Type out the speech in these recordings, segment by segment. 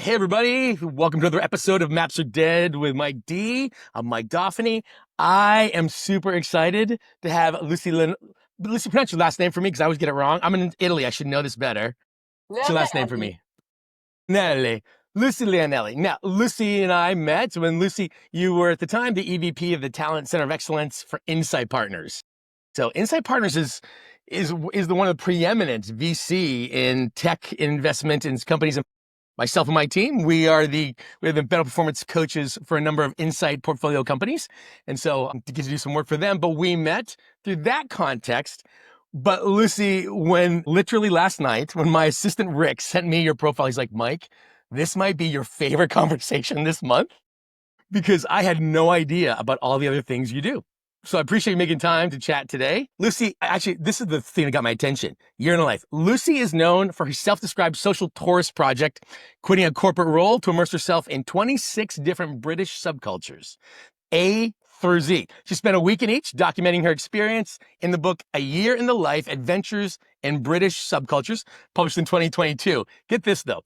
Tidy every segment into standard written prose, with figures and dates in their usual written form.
Hey everybody, welcome to another episode of Maps Are Dead with Mike D. I'm Mike Dauphinee. I am super excited to have Lucy, pronounce your last name for me because I always get it wrong. I'm in Italy, I should know this better. What's your last name for me? Nelly. Lucy Leonelli. Now, Lucy and I met when Lucy, you were at the time the EVP of the Talent Center of Excellence for Insight Partners. So Insight Partners is the one of the preeminent VC in tech investment in companies. Myself and my team, we're the better performance coaches for a number of Insight portfolio companies. And so to get to do some work for them, but we met through that context. But Lucy, when literally last night, when my assistant Rick sent me your profile, he's like, Mike, this might be your favorite conversation this month because I had no idea about all the other things you do. So I appreciate you making time to chat today. Lucy, actually, this is the thing that got my attention. Year in a life. Lucy is known for her self-described social tourist project, quitting a corporate role to immerse herself in 26 different British subcultures, A through Z. She spent a week in each documenting her experience in the book, A Year in the Life, Adventures in British Subcultures, published in 2022. Get this though.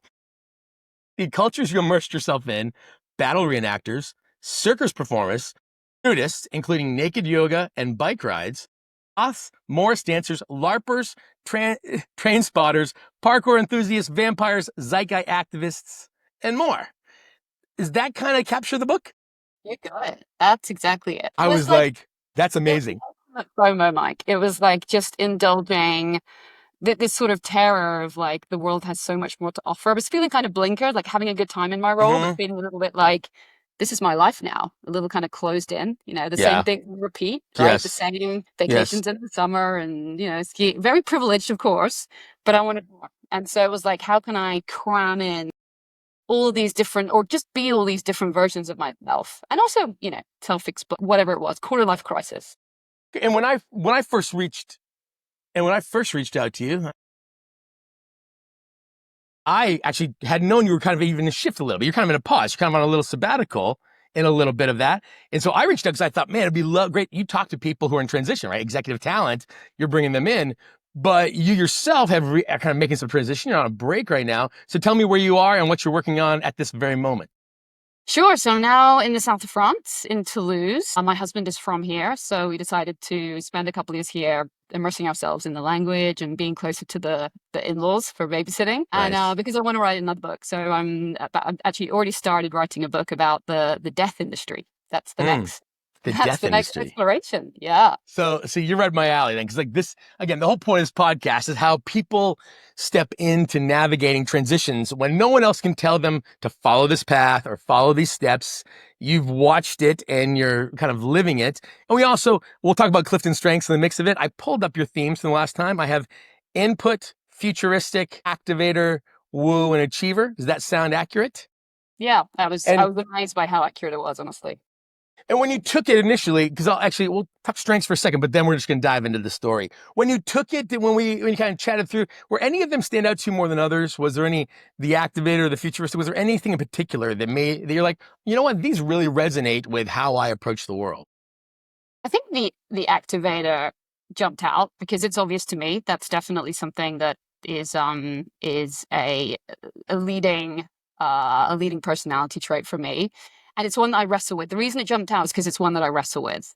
The cultures you immersed yourself in, battle reenactors, circus performers, nudists, including naked yoga and bike rides, goths, Morris dancers, LARPers, train spotters, parkour enthusiasts, vampires, Zeigai activists, and more. Does that kind of capture the book? You got it. That's exactly it. I was like, that's amazing. FOMO, Mike. It was like just indulging this sort of terror of like the world has so much more to offer. I was feeling kind of blinkered, like having a good time in my role, but feeling a little bit like, this is my life now, a little kind of closed in, the same thing repeat, right? The same vacations in the summer and, ski. Very privileged, of course, but I wanted more. And so it was like, how can I cram in all these different, or just be all these different versions of myself? And also, self-explain, whatever it was, quarter life crisis. And when I first reached out to you, I actually had known you were kind of even a shift a little bit. You're kind of in a pause. You're kind of on a little sabbatical in a little bit of that. And so I reached out because I thought, man, it'd be great. You talk to people who are in transition, right? Executive talent, you're bringing them in, but you yourself have kind of making some transition. You're on a break right now. So tell me where you are and what you're working on at this very moment. Sure. So I'm now in the south of France, in Toulouse. My husband is from here, so we decided to spend a couple of years here immersing ourselves in the language and being closer to the in-laws for babysitting. Nice. And because I want to write another book. So I've actually already started writing a book about the death industry. That's the next. That's the next exploration. Yeah. So you read my alley then, because like this, again, the whole point of this podcast is how people step into navigating transitions when no one else can tell them to follow this path or follow these steps. You've watched it and you're kind of living it. And we'll talk about Clifton strengths in the mix of it. I pulled up your themes from the last time. I have input, futuristic, activator, woo, and achiever. Does that sound accurate? Yeah, I was amazed by how accurate it was, honestly. And when you took it initially, because we'll talk strengths for a second, but then we're just going to dive into the story. When you took it, when you kind of chatted through, were any of them stand out to you more than others? Was there the activator, the futuristic, was there anything in particular that you're like, you know what, these really resonate with how I approach the world? I think the activator jumped out because it's obvious to me. That's definitely something that is a leading personality trait for me. And it's one that I wrestle with. The reason it jumped out is because it's one that I wrestle with.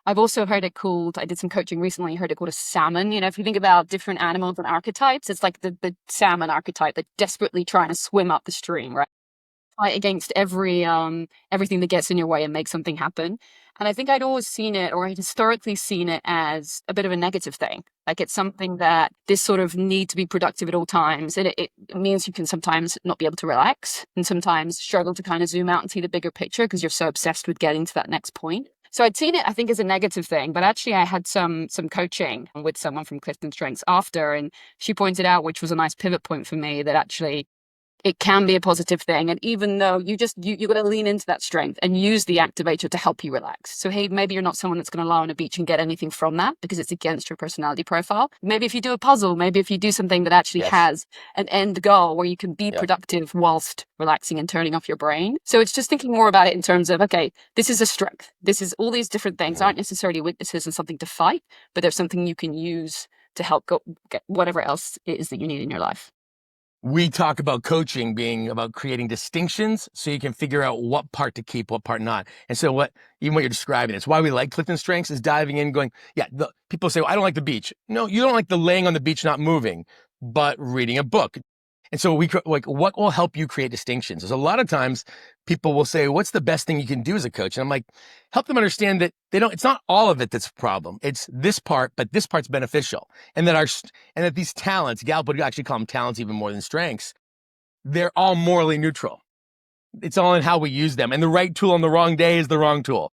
I've also heard it called, I did some coaching recently, heard it called a salmon. If you think about different animals and archetypes, it's like the salmon archetype that's desperately trying to swim up the stream, right? Fight against everything that gets in your way and make something happen. And I think I'd always seen it, or I'd historically seen it as a bit of a negative thing. Like it's something that this sort of need to be productive at all times. And it means you can sometimes not be able to relax and sometimes struggle to kind of zoom out and see the bigger picture because you're so obsessed with getting to that next point. So I'd seen it, I think, as a negative thing, but actually I had some coaching with someone from Clifton Strengths after, and she pointed out, which was a nice pivot point for me, that actually it can be a positive thing. And even though you got to lean into that strength and use the activator to help you relax. So, hey, maybe you're not someone that's going to lie on a beach and get anything from that because it's against your personality profile. Maybe if you do a puzzle, maybe if you do something that actually has an end goal where you can be productive whilst relaxing and turning off your brain. So it's just thinking more about it in terms of, okay, this is a strength. This is all these different things aren't necessarily weaknesses and something to fight, but there's something you can use to help get whatever else it is that you need in your life. We talk about coaching being about creating distinctions so you can figure out what part to keep, what part not. And so even what you're describing, it's why we like Clifton Strengths is diving in going, yeah, people say, well, I don't like the beach. No, you don't like the laying on the beach, not moving, but reading a book. And so what will help you create distinctions? There's a lot of times people will say, what's the best thing you can do as a coach? And I'm like, help them understand that it's not all of it that's a problem. It's this part, but this part's beneficial. And that these talents, Gallup would actually call them talents even more than strengths, they're all morally neutral. It's all in how we use them. And the right tool on the wrong day is the wrong tool.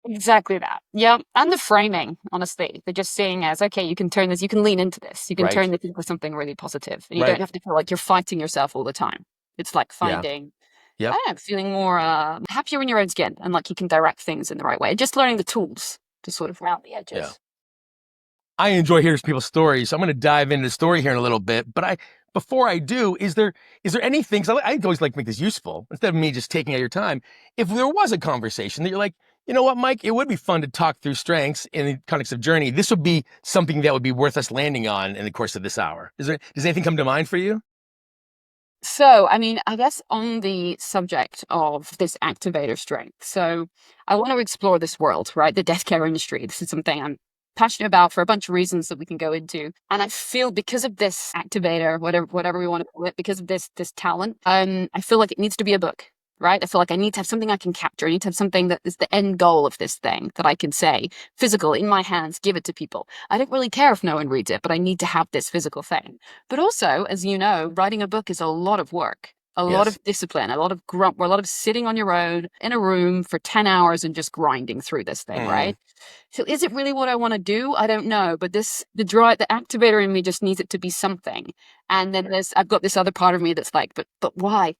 Exactly that. Yeah. And the framing, honestly, they're just seeing as, okay, you can turn this, you can lean into this, you can turn this into something really positive. And you don't have to feel like you're fighting yourself all the time. It's like finding, I don't know, feeling more happier in your own skin, and like you can direct things in the right way. Just learning the tools to sort of round the edges. Yeah. I enjoy hearing people's stories. So I'm going to dive into the story here in a little bit. But before I do, is there anything, because I always like to make this useful, instead of me just taking out your time, if there was a conversation that you're like, you know what, Mike, it would be fun to talk through strengths in the context of journey. This would be something that would be worth us landing on in the course of this hour. Does anything come to mind for you? So, I mean, I guess on the subject of this activator strength, so I want to explore this world, right? The death care industry. This is something I'm passionate about for a bunch of reasons that we can go into. And I feel because of this activator, whatever we want to call it, because of this talent, I feel like it needs to be a book. Right? I feel like I need to have something I can capture. I need to have something that is the end goal of this thing that I can say, physical, in my hands, give it to people. I don't really care if no one reads it, but I need to have this physical thing. But also, as you know, writing a book is a lot of work, a lot of discipline, a lot of grunt, a lot of sitting on your own in a room for 10 hours and just grinding through this thing, right? So is it really what I want to do? I don't know. But the activator in me just needs it to be something. And then I've got this other part of me that's like, but why?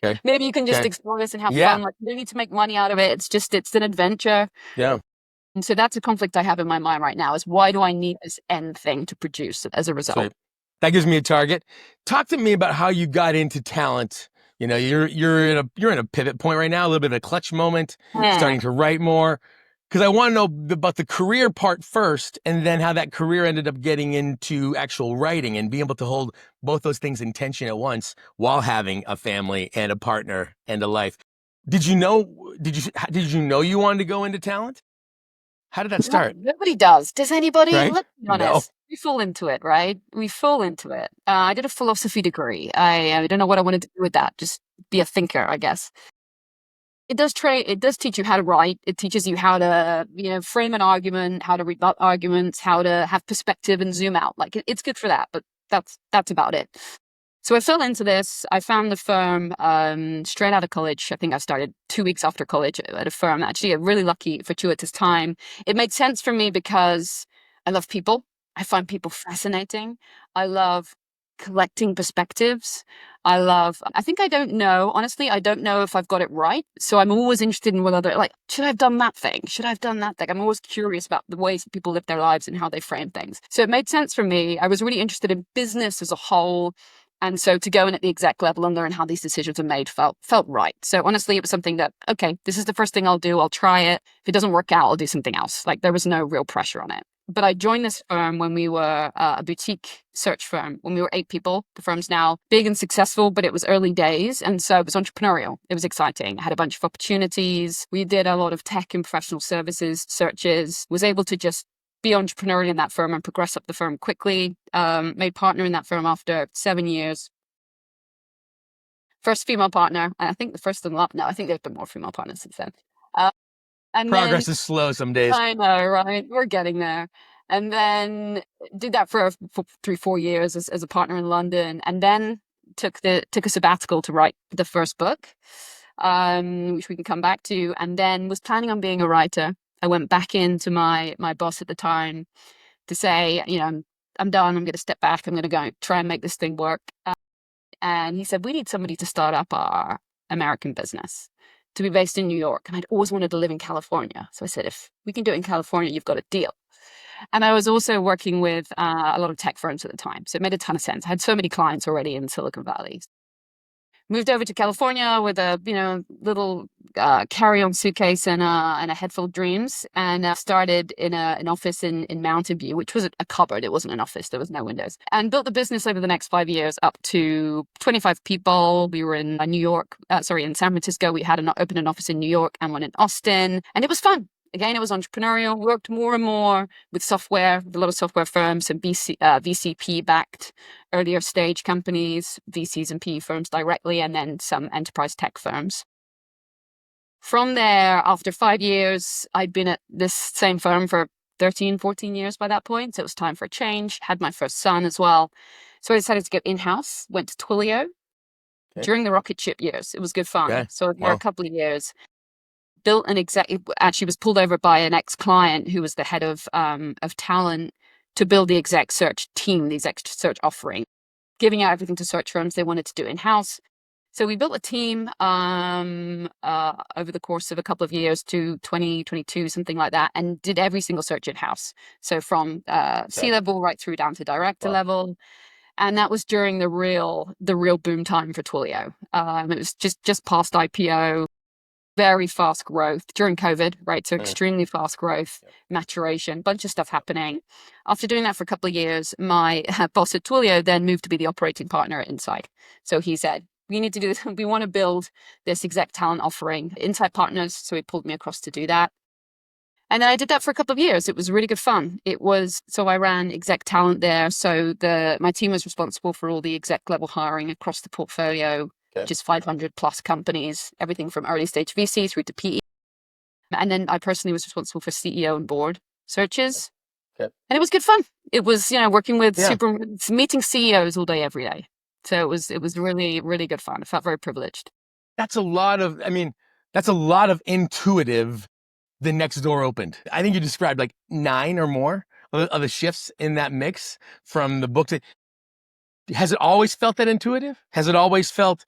Okay. Maybe you can just explore this and have fun. Like, you don't need to make money out of it. It's an adventure. Yeah. And so that's a conflict I have in my mind right now, is why do I need this end thing to produce as a result? Sweet. That gives me a target. Talk to me about how you got into talent. You know, you're in a pivot point right now, a little bit of a clutch moment, starting to write more. Because I want to know about the career part first, and then how that career ended up getting into actual writing and being able to hold both those things in tension at once while having a family and a partner and a life. Did you know you wanted to go into talent? How did that start? Nobody does. Does anybody? Right? Let's be honest. No. We fall into it, right? We fall into it. I did a philosophy degree. I don't know what I wanted to do with that. Just be a thinker, I guess. It does teach you how to write. It teaches you how to, frame an argument, how to rebut arguments, how to have perspective and zoom out. Like, it's good for that, but that's about it. So I fell into this. I found the firm straight out of college. I think I started 2 weeks after college at a firm. Actually, a really lucky, fortuitous time. It made sense for me because I love people. I find people fascinating. I love collecting perspectives. Honestly, I don't know if I've got it right. So I'm always interested in should I have done that thing? Should I have done that thing? I'm always curious about the ways that people live their lives and how they frame things. So it made sense for me. I was really interested in business as a whole. And so to go in at the exec level and learn how these decisions are made felt right. So honestly, it was something that, okay, this is the first thing I'll do. I'll try it. If it doesn't work out, I'll do something else. Like, there was no real pressure on it. But I joined this firm when we were a boutique search firm, when we were 8 people. The firm's now big and successful, but it was early days. And so it was entrepreneurial. It was exciting. I had a bunch of opportunities. We did a lot of tech and professional services searches, was able to just be entrepreneurial in that firm and progress up the firm quickly. Made partner in that firm after 7 years. First female partner. I think the first and last. No, I think there's been more female partners since then. And progress is slow some days. I know, right? We're getting there. And then did that for 3-4 years as a partner in London, and then took a sabbatical to write the first book, which we can come back to, and then was planning on being a writer. I went back into my boss at the time to say, I'm done. I'm going to step back. I'm going to go try and make this thing work. And he said, we need somebody to start up our American business, to be based in New York. And I'd always wanted to live in California. So I said, if we can do it in California, you've got a deal. And I was also working with a lot of tech firms at the time. So it made a ton of sense. I had so many clients already in Silicon Valley. moved over to California with a little carry-on suitcase and a head full of dreams, and started in an office in Mountain View, which was a cupboard. It wasn't an office. There was no windows. And built the business over the next 5 years up to 25 people. We were in in San Francisco. We had opened an office in New York and one in Austin, and it was fun. Again, it was entrepreneurial. Worked more and more with software, with a lot of software firms, and VCP-backed earlier stage companies, VCs and PE firms directly, and then some enterprise tech firms. From there, after 5 years, I'd been at this same firm for 13, 14 years by that point. So it was time for a change. Had my first son as well. So I decided to go in-house, went to Twilio during the rocket ship years. It was good fun. Okay. So for a couple of years, built actually was pulled over by an ex-client who was the head of talent to build the exec search team, the exec search offering, giving out everything to search firms they wanted to do in-house. So we built a team over the course of a couple of years to 2022, something like that, and did every single search in-house. So from C-level right through down to director level. And that was during the real boom time for Twilio. It was just past IPO, very fast growth during COVID, right? So extremely fast growth, maturation, bunch of stuff happening. After doing that for a couple of years, my boss at Twilio then moved to be the operating partner at Inside. So he said, we need to do this. We want to build this exec talent offering, Inside Partners. So he pulled me across to do that. And then I did that for a couple of years. It was really good fun. So I ran exec talent there. So my team was responsible for all the exec level hiring across the portfolio, just 500 plus companies, everything from early stage VC through to PE. And then I personally was responsible for CEO and board searches. And it was good fun. It was, working with meeting CEOs all day, every day. So it was really, really good fun. I felt very privileged. That's a lot of intuitive. The next door opened. I think you described like 9 or more of the shifts in that mix from the book. Has it always felt that intuitive? Has it always felt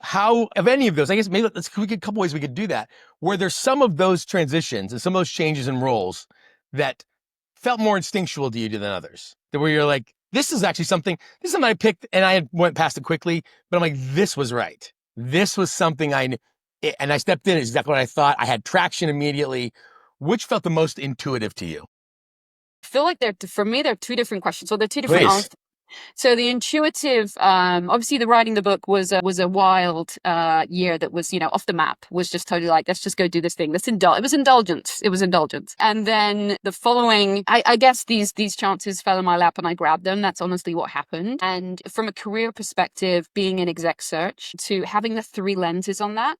how, of any of those, I guess maybe a couple ways we could do that, where there's some of those transitions and some of those changes in roles that felt more instinctual to you than others, that where you're like, this is something I picked and I went past it quickly, but I'm like, this was right. This was something I knew. And I stepped in, exactly what I thought. I had traction immediately. Which felt the most intuitive to you? I feel like for me, they're two different questions. So they're two different answers. So the intuitive, obviously the writing the book was a wild year that was, off the map, was just totally like, let's just go do this thing. It was indulgence. And then the following, I guess these chances fell in my lap and I grabbed them. That's honestly what happened. And from a career perspective, being in exec search, to having the 3 lenses on that,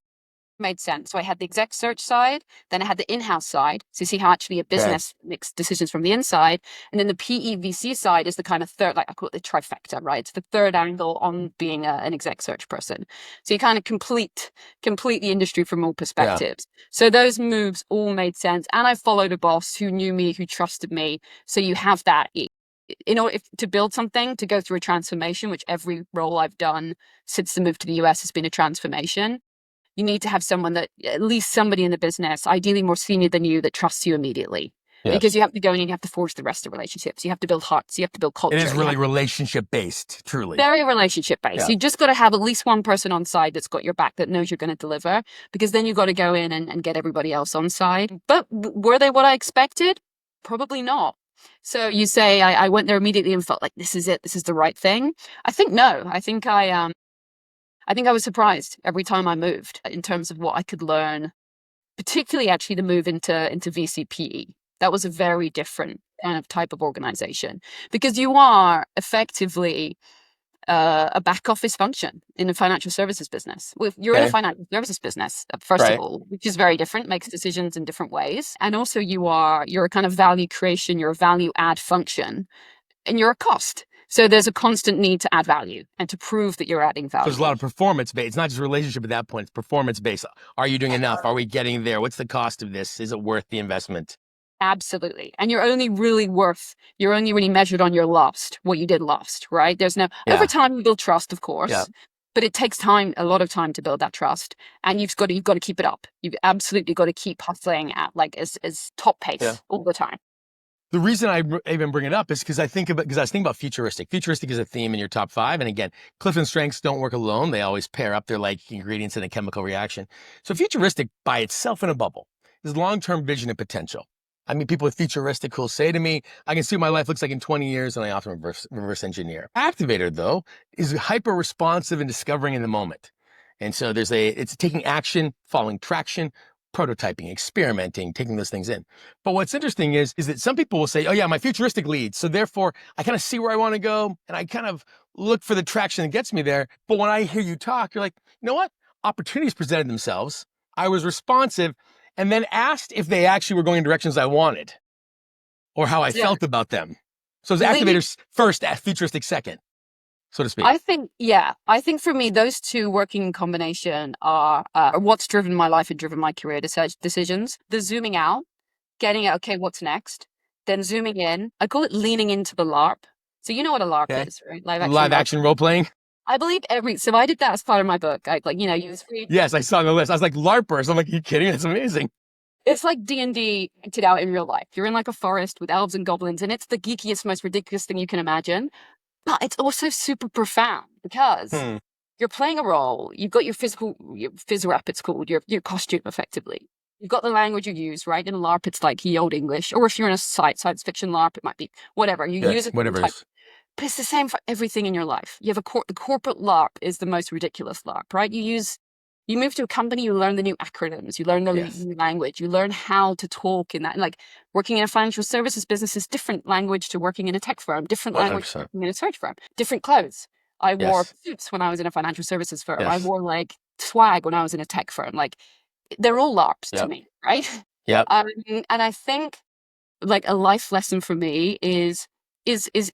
made sense. So I had the exec search side, then I had the in-house side. So you see how actually a business makes decisions from the inside. And then the PE VC side is the kind of third, like I call it the trifecta, right? It's the third angle on being an exec search person. So you kind of complete the industry from all perspectives. So those moves all made sense. And I followed a boss who knew me, who trusted me. So you have that. In order to build something, to go through a transformation, which every role I've done since the move to the US has been a transformation, you need to have at least somebody in the business, ideally more senior than you, that trusts you immediately. Yes. Because you have to go in and you have to forge the rest of relationships. You have to build hearts. You have to build culture. It is really relationship-based, truly. Very relationship-based. You just got to have at least one person on side that's got your back, that knows you're going to deliver, because then you've got to go in and get everybody else on side. But were they what I expected? Probably not. So you say I went there immediately and felt like this is it. This is the right thing. I think no. I think I was surprised every time I moved in terms of what I could learn, particularly actually the move into VCPE. That was a very different kind of type of organization, because you are effectively a back office function in a financial services business. You're in a financial services business, first of all, which is very different, makes decisions in different ways. And also you're a kind of value creation, you're a value add function, and you're a cost. So there's a constant need to add value and to prove that you're adding value. There's a lot of performance-based. It's not just relationship at that point. It's performance-based. Are you doing enough? Are we getting there? What's the cost of this? Is it worth the investment? Absolutely. And you're only really measured on your last, what you did last, right? Over time you build trust, of course, but it takes time, a lot of time to build that trust. And you've got to keep it up. You've absolutely got to keep hustling at like as top pace all the time. The reason I even bring it up is because I was thinking about futuristic. Futuristic is a theme in your top 5. And again, Clifton strengths don't work alone. They always pair up. They're like ingredients in a chemical reaction. So futuristic by itself in a bubble is long-term vision and potential. I mean, people with futuristic who'll say to me, I can see what my life looks like in 20 years, and I often reverse engineer. Activator, though, is hyper responsive and discovering in the moment. And so it's taking action, following traction, prototyping, experimenting, taking those things in. But what's interesting is that some people will say, oh yeah, my futuristic leads. So therefore I kind of see where I want to go and I kind of look for the traction that gets me there. But when I hear you talk, you're like, you know what? Opportunities presented themselves. I was responsive and then asked if they actually were going in directions I wanted or how I felt about them. So it's activators first, futuristic second, so to speak. I think for me, those two working in combination are what's driven my life and driven my career decisions. The zooming out, getting it, okay, what's next? Then zooming in. I call it leaning into the LARP. So you know what a LARP is, right? Live action role playing. I believe so I did that as part of my book. Yes, I saw the list. I was like, LARPers. I'm like, are you kidding? That's amazing. It's like D&D acted out in real life. You're in like a forest with elves and goblins, and it's the geekiest, most ridiculous thing you can imagine. But it's also super profound because you're playing a role. You've got your phys rep, it's called, your costume, effectively. You've got the language you use, right? In a LARP, it's like ye old English. Or if you're in a science fiction LARP, it might be whatever. You use it. Whatever it is. But it's the same for everything in your life. You have the corporate LARP is the most ridiculous LARP, right? You move to a company, you learn the new acronyms, you learn the new language, you learn how to talk in that. And like working in a financial services business is different language to working in a tech firm, different 100%. Language to working in a search firm, different clothes. I wore suits when I was in a financial services firm. I wore like swag when I was in a tech firm. Like they're all LARPs to me, right? Yeah. And I think like a life lesson for me is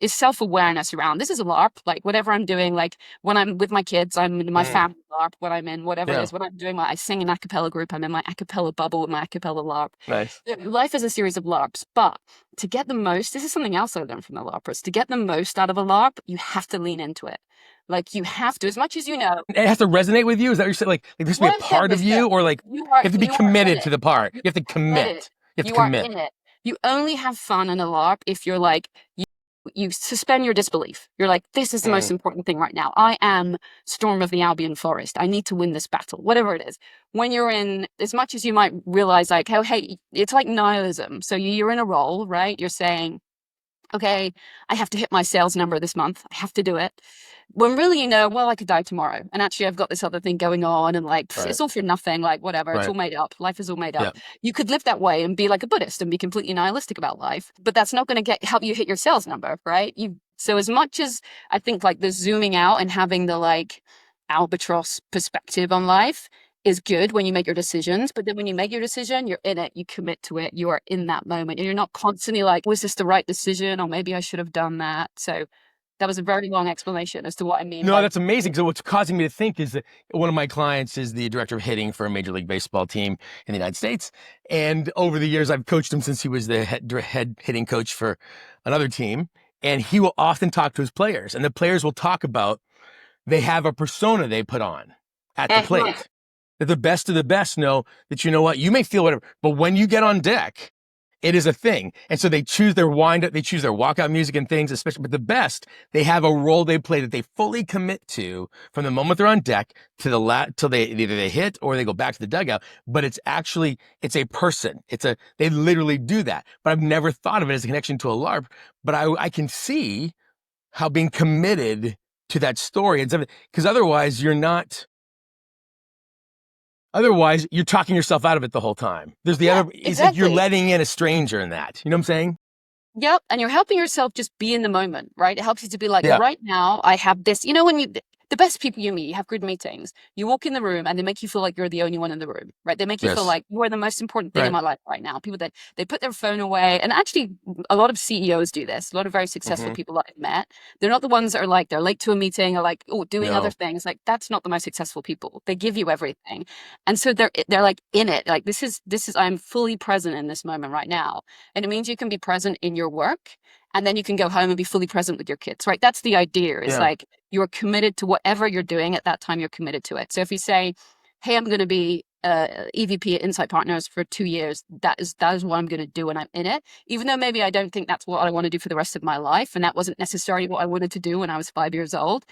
self-awareness around this is a LARP, like whatever I'm doing, like when I'm with my kids, I'm in my family LARP, when I'm in whatever it is, when I'm doing I sing an a cappella group, I'm in my a cappella bubble with my a cappella LARP. Nice. Life is a series of LARPs, but to get the most, this is something else I learned from the LARPers, to get the most out of a LARP, you have to lean into it. Like you have to, as much as you know. It has to resonate with you? Is that what you're saying? Like there has to be a part of you, or like you have to be committed to the part. You have to commit. You are in it. You only have fun in a LARP if you're like, you suspend your disbelief. You're like, this is the most important thing right now. I am Storm of the Albion Forest. I need to win this battle, whatever it is. When you're in, as much as you might realize like, oh, hey, it's like nihilism. So you're in a role, right? You're saying, okay, I have to hit my sales number this month. I have to do it. When really, you know, well, I could die tomorrow. And actually, I've got this other thing going on and like, it's all for nothing, like whatever. It's all made up. Life is all made up. You could live that way and be like a Buddhist and be completely nihilistic about life. But that's not going to help you hit your sales number, right? So as much as I think like the zooming out and having the like albatross perspective on life is good when you make your decisions, but then when you make your decision, you're in it, you commit to it, you are in that moment, and you're not constantly like, was this the right decision? Or maybe I should have done that. So that was a very long explanation as to what I mean. No, that's amazing. So what's causing me to think is that one of my clients is the director of hitting for a Major League Baseball team in the United States. And over the years, I've coached him since he was the head hitting coach for another team. And he will often talk to his players, and the players will talk about, they have a persona they put on at the plate. That the best of the best know that, you know what, you may feel whatever, but when you get on deck, it is a thing. And so they choose their wind-up, they choose their walkout music and things, especially, but the best, they have a role they play that they fully commit to from the moment they're on deck to till they either they hit or they go back to the dugout. But it's a person. They literally do that. But I've never thought of it as a connection to a LARP, but I can see how being committed to that story and something, because otherwise you're talking yourself out of it the whole time. There's the other, it's like you're letting in a stranger in that. You know what I'm saying? Yep. And you're helping yourself just be in the moment, right? It helps you to be like, right now I have this, you know, when the best people you meet, you have group meetings, you walk in the room and they make you feel like you're the only one in the room, right? They make you feel like you are the most important thing in my life right now. People that they put their phone away, and actually a lot of CEOs do this. A lot of very successful people that I've met, they're not the ones that are like, they're late to a meeting or like, doing other things. Like that's not the most successful people. They give you everything. And so they're like in it. Like this is, I'm fully present in this moment right now. And it means you can be present in your work. And then you can go home and be fully present with your kids, right? That's the idea. It's like you're committed to whatever you're doing at that time, you're committed to it. So if you say, hey, I'm going to be EVP at Insight Partners for 2 years. That is what I'm going to do when I'm in it, even though maybe I don't think that's what I want to do for the rest of my life, and that wasn't necessarily what I wanted to do when I was 5 years old.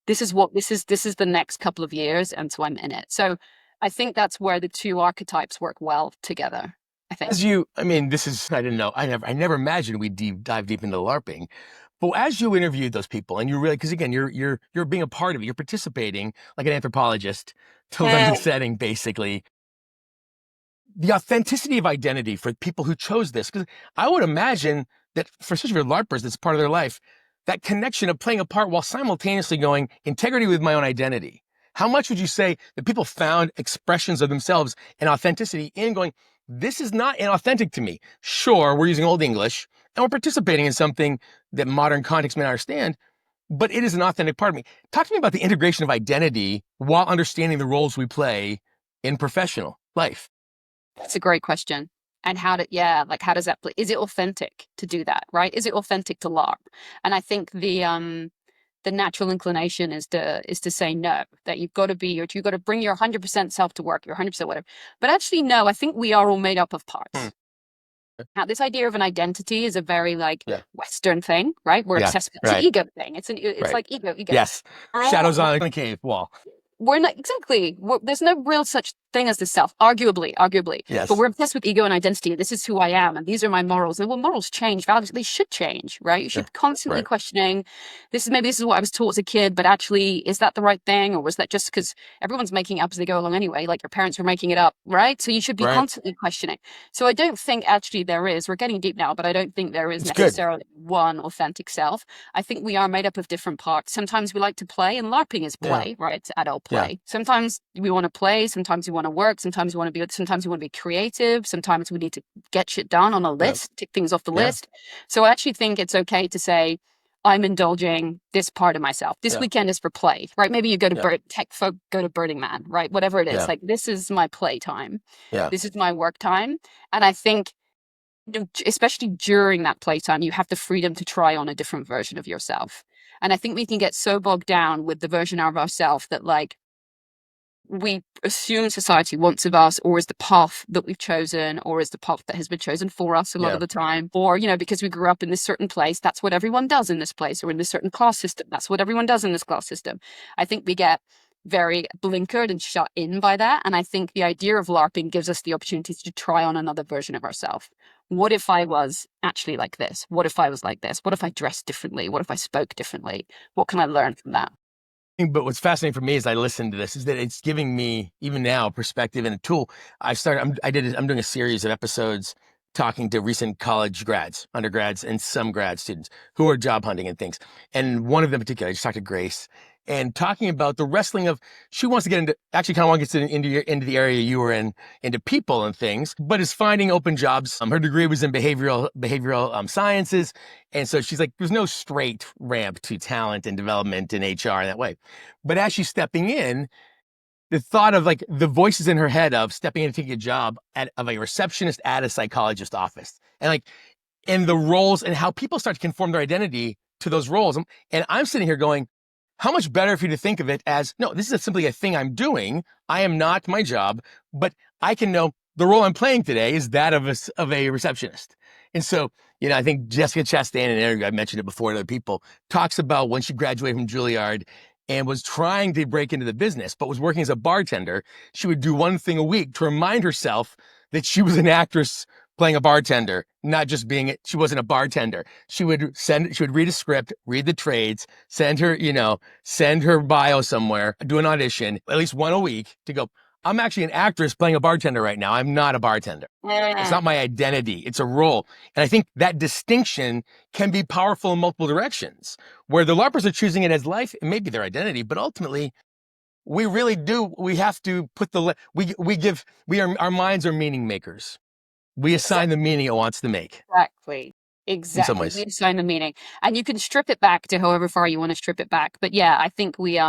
This is the next couple of years, and so I'm in it. So I think that's where the two archetypes work well together, I think. I didn't know. I never imagined we'd dive deep into LARPing. But as you interviewed those people, and you really, because again, you're being a part of it, you're participating like an anthropologist to learn the setting, basically. The authenticity of identity for people who chose this, because I would imagine that for especially for LARPers, that's part of their life, that connection of playing a part while simultaneously going integrity with my own identity. How much would you say that people found expressions of themselves and authenticity in going, this is not inauthentic to me? Sure, we're using Old English and we're participating in something that modern context may not understand, but it is an authentic part of me. Talk to me about the integration of identity while understanding the roles we play in professional life. That's a great question. And how does that play? Is it authentic to do that, right? Is it authentic to LARP? And I think the natural inclination is to say no, that you've got to bring your 100% self to work, your 100% whatever. But actually, no, I think we are all made up of parts. Now, this idea of an identity is a very Western thing, right? We're obsessed with it's an ego thing. It's like ego. Yes. Shadows on a cave wall. We're not exactly. There's no real such thing as the self, arguably. Yes. But we're obsessed with ego and identity. This is who I am, and these are my morals. And morals change, values they should change, right? You should be constantly questioning. This is what I was taught as a kid, but actually, is that the right thing, or was that just because everyone's making it up as they go along anyway? Like your parents were making it up, right? So you should be constantly questioning. So I don't think actually there is. We're getting deep now, but I don't think there is necessarily one authentic self. I think we are made up of different parts. Sometimes we like to play, and LARPing is play, right? It's adult play. Yeah. Sometimes we want to play, sometimes we want to work, sometimes we want to be creative, sometimes we need to get shit done on a list, tick things off the list. So I actually think it's okay to say, I'm indulging this part of myself. This weekend is for play, right? Maybe you go to tech folk go to Burning Man, right? Whatever it is, like this is my play time. This is my work time. And I think especially during that playtime, you have the freedom to try on a different version of yourself. And I think we can get so bogged down with the version of ourselves that we assume society wants of us, or is the path that we've chosen, or is the path that has been chosen for us a lot of the time, or because we grew up in this certain place, that's what everyone does in this place, or in this certain class system, that's what everyone does in this class system. I think we get very blinkered and shut in by that, and I think the idea of LARPing gives us the opportunity to try on another version of ourselves. What if I was actually like this? What if I was like this? What if I dressed differently? What if I spoke differently? What can I learn from that? But what's fascinating for me as I listen to this is that it's giving me, even now, perspective and a tool. I'm doing a series of episodes talking to recent college grads, undergrads, and some grad students who are job hunting and things. And one of them in particular, I just talked to Grace, and talking about the wrestling of, she wants to get into, actually kind of wants to get into the area you were in, into people and things, but is finding open jobs. Her degree was in behavioral sciences. And so she's like, there's no straight ramp to talent and development in HR in that way. But as she's stepping in, the thought of like the voices in her head of stepping in and taking a job of a receptionist at a psychologist office, and the roles and how people start to conform their identity to those roles. And I'm sitting here going, how much better for you to think of it as, no, this is simply a thing I'm doing. I am not my job, but I can know the role I'm playing today is that of a receptionist. And so, I think Jessica Chastain, in an interview, I mentioned it before to other people, talks about when she graduated from Juilliard and was trying to break into the business, but was working as a bartender. She would do one thing a week to remind herself that she was an actress playing a bartender, not just she wasn't a bartender. She would read a script, read the trades, send her bio somewhere, do an audition, at least one a week to go, I'm actually an actress playing a bartender right now. I'm not a bartender. It's not my identity. It's a role. And I think that distinction can be powerful in multiple directions, where the LARPers are choosing it as life, it may be their identity, but ultimately we really do, we have to put our minds are meaning makers. We assign the meaning it wants to make. Exactly. In some ways. We assign the meaning. And you can strip it back to however far you want to strip it back. But yeah, I think we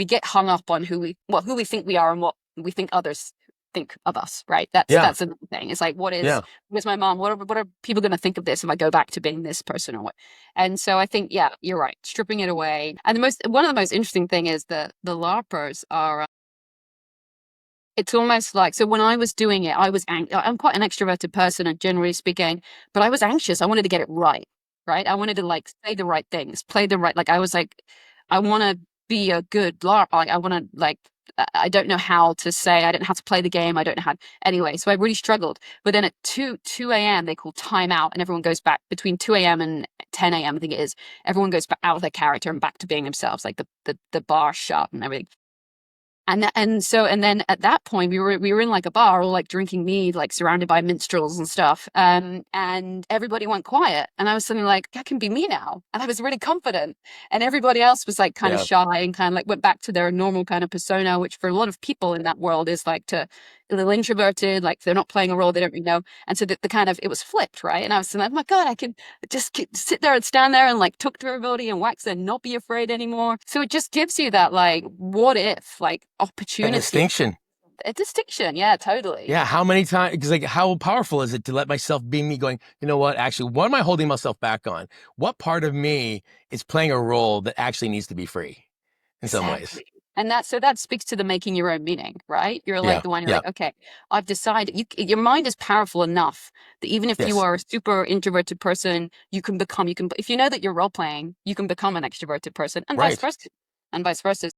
get hung up on who we think we are and what we think others think of us, right? That's another thing. It's like, where's my mom? What are people going to think of this if I go back to being this person or what? And so I think, you're right, stripping it away. And one of the most interesting thing is the LARPers are It's almost like, so when I was doing it, I'm quite an extroverted person, and generally speaking, but I was anxious. I wanted to get it right. Right. I wanted to like say the right things, play the right, like I was like, I want to be a good LARP. Like I want to like, I don't know how to say, I don't know how to play the game. I don't know how, anyway. So I really struggled. But then at 2 a.m., they call timeout, and everyone goes back between 2 a.m. and 10 a.m. I think it is. Everyone goes back out of their character and back to being themselves, like the bar shut and everything. And then at that point we were in like a bar, all like drinking mead, like surrounded by minstrels and stuff. And everybody went quiet, and I was suddenly like, I can be me now. And I was really confident. And everybody else was like kind of shy and kind of like went back to their normal kind of persona, which for a lot of people in that world is like a little introverted, like they're not playing a role they don't really know. And so the kind of, it was flipped, right? And I was like, oh my God, I can just sit there and stand there and like talk to everybody and wax and not be afraid anymore. So it just gives you that like, what if, like, opportunity. A distinction. Yeah, totally. Yeah. How many times, because like, how powerful is it to let myself be me going, you know what, actually, what am I holding myself back on? What part of me is playing a role that actually needs to be free in some ways? And that speaks to the making your own meaning, right? You're like the one, you're like, okay, I've decided. Your mind is powerful enough that even if you are a super introverted person, if you know that you're role playing, you can become an extroverted person, and vice versa. And vice versa.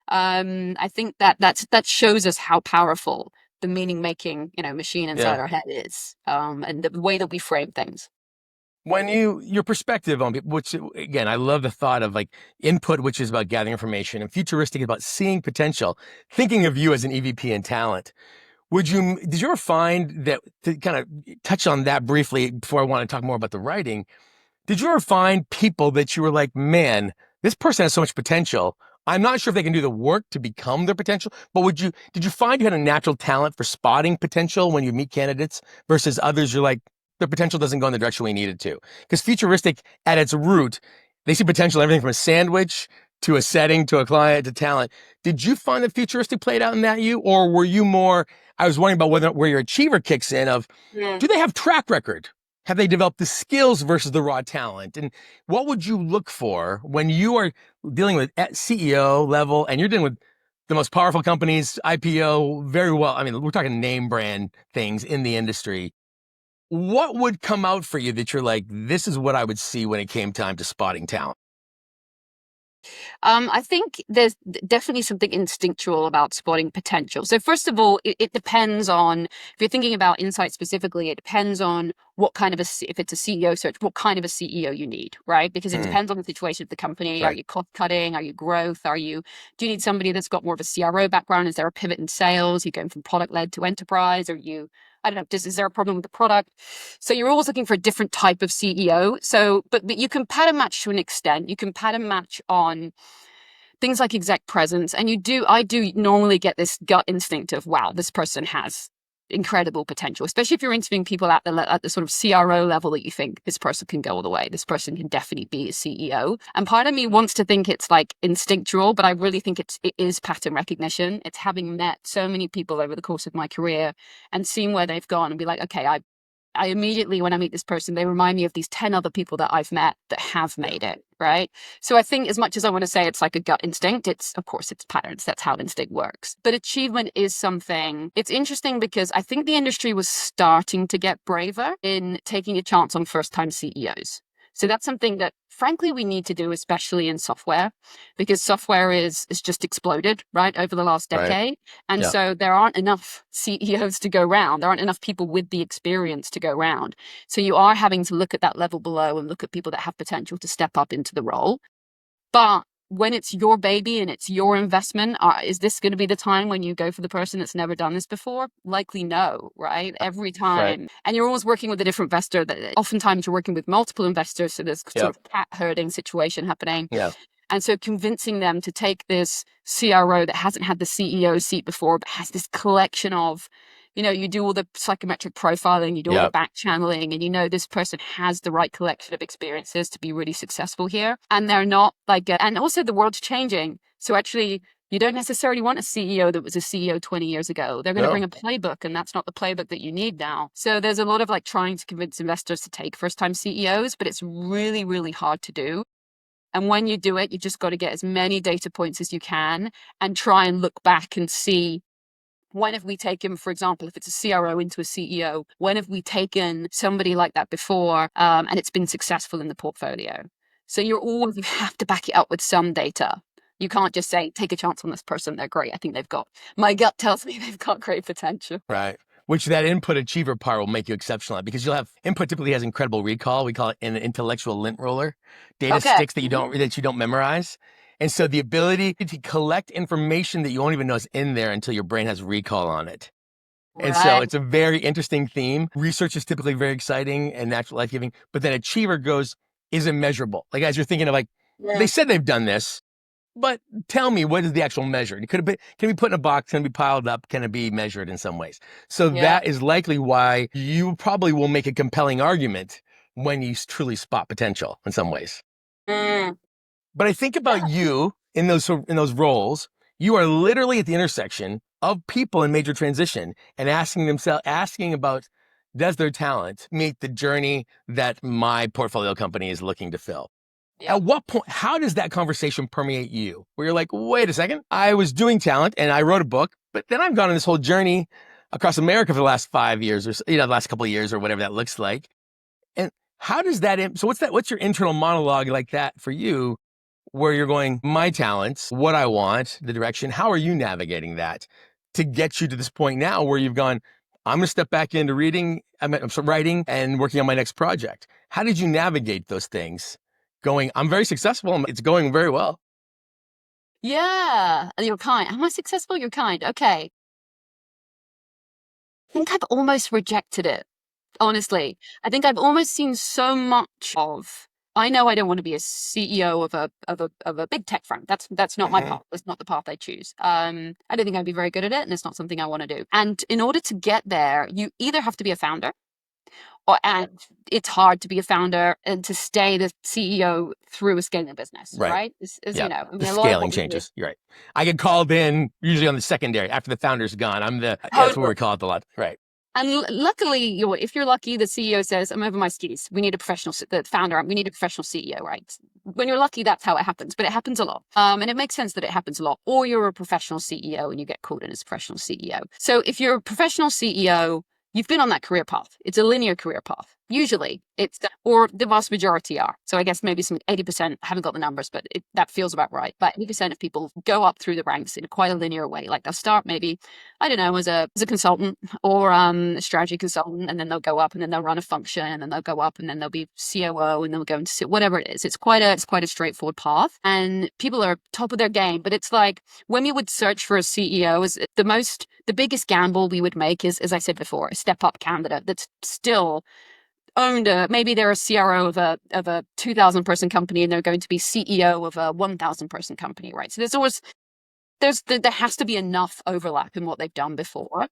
I think that shows us how powerful the meaning making, machine inside our head is, and the way that we frame things. When your perspective on people, which again, I love the thought of like input, which is about gathering information, and futuristic is about seeing potential, thinking of you as an EVP in talent. Did you ever find that, to kind of touch on that briefly before I want to talk more about the writing, did you ever find people that you were like, man, this person has so much potential. I'm not sure if they can do the work to become their potential, but did you find you had a natural talent for spotting potential when you meet candidates versus others you're like, their potential doesn't go in the direction we need it to? Because futuristic at its root, they see potential in everything from a sandwich to a setting to a client to talent. Did you find that futuristic played out in that or were you more, I was wondering about where your achiever kicks in of, do they have track record? Have they developed the skills versus the raw talent? And what would you look for when you are dealing with at CEO level and you're dealing with the most powerful companies, IPO, very well, I mean, we're talking name brand things in the industry. What would come out for you that you're like, this is what I would see when it came time to spotting talent? I think there's definitely something instinctual about spotting potential. So first of all, it depends on, if you're thinking about insight specifically, it depends on what kind of if it's a CEO search, what kind of a CEO you need, right? Because it depends on the situation of the company. Right. Are you cost cutting? Are you growth? Do you need somebody that's got more of a CRO background? Is there a pivot in sales? Are you going from product led to enterprise? I don't know, is there a problem with the product? So you're always looking for a different type of CEO. So, but you can pattern match to an extent. You can pattern match on things like exec presence. And I do normally get this gut instinct of, wow, this person has incredible potential, especially if you're interviewing people at the sort of CRO level that you think this person can go all the way. This person can definitely be a CEO. And part of me wants to think it's like instinctual, but I really think it is pattern recognition. It's having met so many people over the course of my career and seeing where they've gone and be like, okay, I immediately, when I meet this person, they remind me of these 10 other people that I've met that have made it, right? So I think as much as I want to say it's like a gut instinct, of course, it's patterns. That's how instinct works. But achievement is something, it's interesting because I think the industry was starting to get braver in taking a chance on first-time CEOs. So that's something that, frankly, we need to do, especially in software, because software is just exploded, right, over the last decade. Right. And so there aren't enough CEOs to go around. There aren't enough people with the experience to go around. So you are having to look at that level below and look at people that have potential to step up into the role. But when it's your baby and it's your investment, is this going to be the time when you go for the person that's never done this before? Likely no, right? Every time. Right. And you're always working with a different investor. Oftentimes you're working with multiple investors. So there's sort of cat herding situation happening. Yeah. And so convincing them to take this CRO that hasn't had the CEO seat before, but has this collection of, you do all the psychometric profiling, you do all the back channeling, and this person has the right collection of experiences to be really successful here. And they're not and also the world's changing. So actually, you don't necessarily want a CEO that was a CEO 20 years ago. They're going to bring a playbook, and that's not the playbook that you need now. So there's a lot of trying to convince investors to take first-time CEOs, but it's really, really hard to do. And when you do it, you just got to get as many data points as you can and try and look back and see When have we taken, for example, if it's a CRO into a CEO, when have we taken somebody like that before, and it's been successful in the portfolio? So you have to back it up with some data. You can't just say, take a chance on this person. They're great. I think my gut tells me they've got great potential. Right. Which that input achiever part will make you exceptional at, because you'll have input typically has incredible recall. We call it an intellectual lint roller. Data sticks that you don't memorize. And so the ability to collect information that you won't even know is in there until your brain has recall on it. And so it's a very interesting theme. Research is typically very exciting and natural life-giving, but then achiever isn't measurable. Like, as you're thinking of, like, they said they've done this, but tell me, what is the actual measure? It can be put in a box, can it be piled up, can it be measured in some ways? So that is likely why you probably will make a compelling argument when you truly spot potential in some ways. But I think about you in those roles, you are literally at the intersection of people in major transition and asking about, does their talent meet the journey that my portfolio company is looking to fill? At what point, how does that conversation permeate you? Where you're like, wait a second, I was doing talent and I wrote a book, but then I've gone on this whole journey across America for the last 5 years or, the last couple of years or whatever that looks like. And how does that, so what's your internal monologue like that for you, where you're going, my talents, what I want, the direction, how are you navigating that to get you to this point now where you've gone, I'm going to step back into writing and working on my next project. How did you navigate those things? Going, I'm very successful. It's going very well. Yeah. And you're kind. Am I successful? You're kind. Okay. I think I've almost rejected it. Honestly, I think I've almost seen so much of, I know I don't want to be a CEO of a big tech firm. That's not my path. That's not the path I choose. I don't think I'd be very good at it, and it's not something I want to do. And in order to get there, you either have to be a founder, and it's hard to be a founder and to stay the CEO through a scaling business, right? You know, the scaling changes. You're right. I get called in usually on the secondary after the founder's gone. That's what we call it a lot. Right. And luckily, if you're lucky, the CEO says, I'm over my skis. We need a professional, the founder, we need a professional CEO, right? When you're lucky, that's how it happens, but it happens a lot. And it makes sense that it happens a lot. Or you're a professional CEO and you get called in as a professional CEO. So if you're a professional CEO, you've been on that career path. It's a linear career path. Usually or the vast majority are. So I guess maybe some 80%, I haven't got the numbers, but that feels about right. But 80% of people go up through the ranks in quite a linear way. Like they'll start maybe, I don't know, as a consultant or a strategy consultant, and then they'll go up and then they'll run a function, and then they'll go up and then they'll be COO and they'll go into whatever it is. It's quite a straightforward path, and people are top of their game. But it's like when we would search for a CEO, is the biggest gamble we would make is, as I said before, a step up candidate that's still owned maybe they're a CRO of a 2,000 person company and they're going to be CEO of a 1,000 person company, right? So there has to be enough overlap in what they've done before.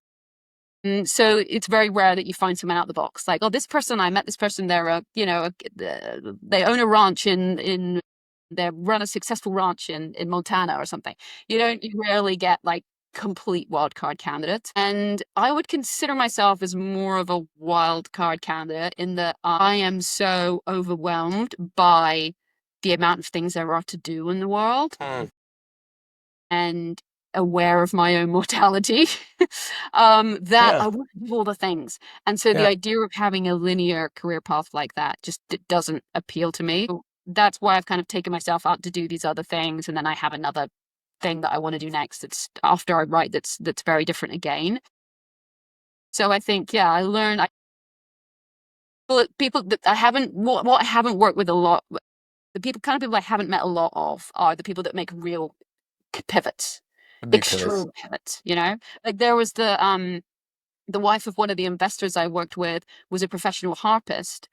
So it's very rare that you find someone out of the box. Like, oh, this person, I met this person, they're they own a ranch they run a successful ranch in Montana or something. You rarely get like complete wildcard candidates. And I would consider myself as more of a wildcard candidate in that I am so overwhelmed by the amount of things there are to do in the world and aware of my own mortality that I want to do all the things. And so the idea of having a linear career path like that it doesn't appeal to me. That's why I've kind of taken myself out to do these other things, and then I have another thing that I want to do next that's after I write that's very different again. So I think I learned people that I haven't worked with a lot, the people I haven't met a lot of are the people that make real pivots, extreme pivots. Like there was the wife of one of the investors I worked with was a professional harpist,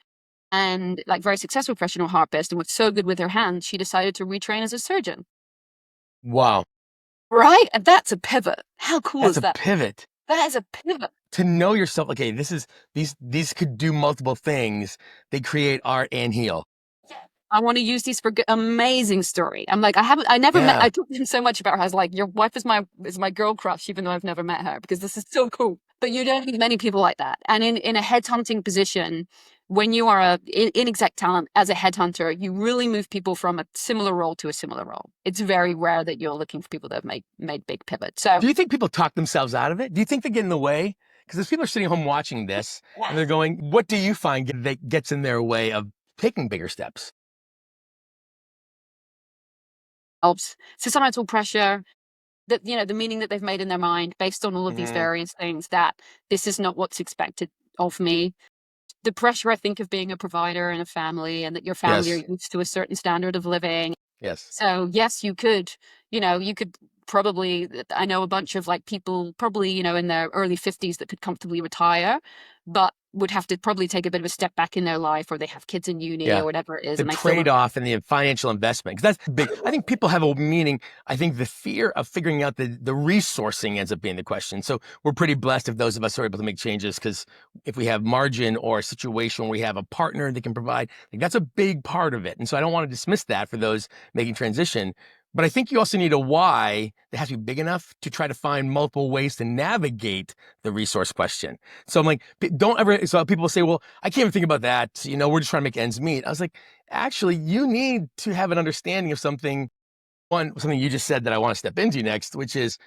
and like very successful professional harpist, and was so good with her hands she decided to retrain as a surgeon. Wow. Right? And that's a pivot. How cool is that? That's a pivot. That is a pivot. To know yourself, okay, these could do multiple things. They create art and heal. Yeah. I want to use these for amazing story. I'm like, I never met, I talked to him so much about her. I was like, your wife is my girl crush, even though I've never met her, because this is so cool. But you don't meet many people like that. And in a headhunting position, when you are in exec talent as a headhunter, you really move people from a similar role to a similar role. It's very rare that you're looking for people that have made big pivots. So do you think people talk themselves out of it? Do you think they get in the way? Because as people are sitting home watching this and they're going, what do you find that gets in their way of taking bigger steps? helps societal pressure, that the meaning that they've made in their mind based on all of these various things, that this is not what's expected of me. The pressure, I think, of being a provider in a family, and that your family are used to a certain standard of living. Yes. So yes, you could probably, I know a bunch of like people probably, in their early 50s that could comfortably retire, but would have to probably take a bit of a step back in their life, or they have kids in uni or whatever it is. The and trade-off and the financial investment, because that's big. I think people have a meaning. I think the fear of figuring out the resourcing ends up being the question. So we're pretty blessed if those of us are able to make changes, because if we have margin or a situation where we have a partner that can provide, like, that's a big part of it. And so I don't want to dismiss that for those making transition. But I think you also need a why that has to be big enough to try to find multiple ways to navigate the resource question. So I'm like, don't ever, so people say, well, I can't even think about that. We're just trying to make ends meet. I was like, actually, you need to have an understanding of something you just said that I want to step into next, which is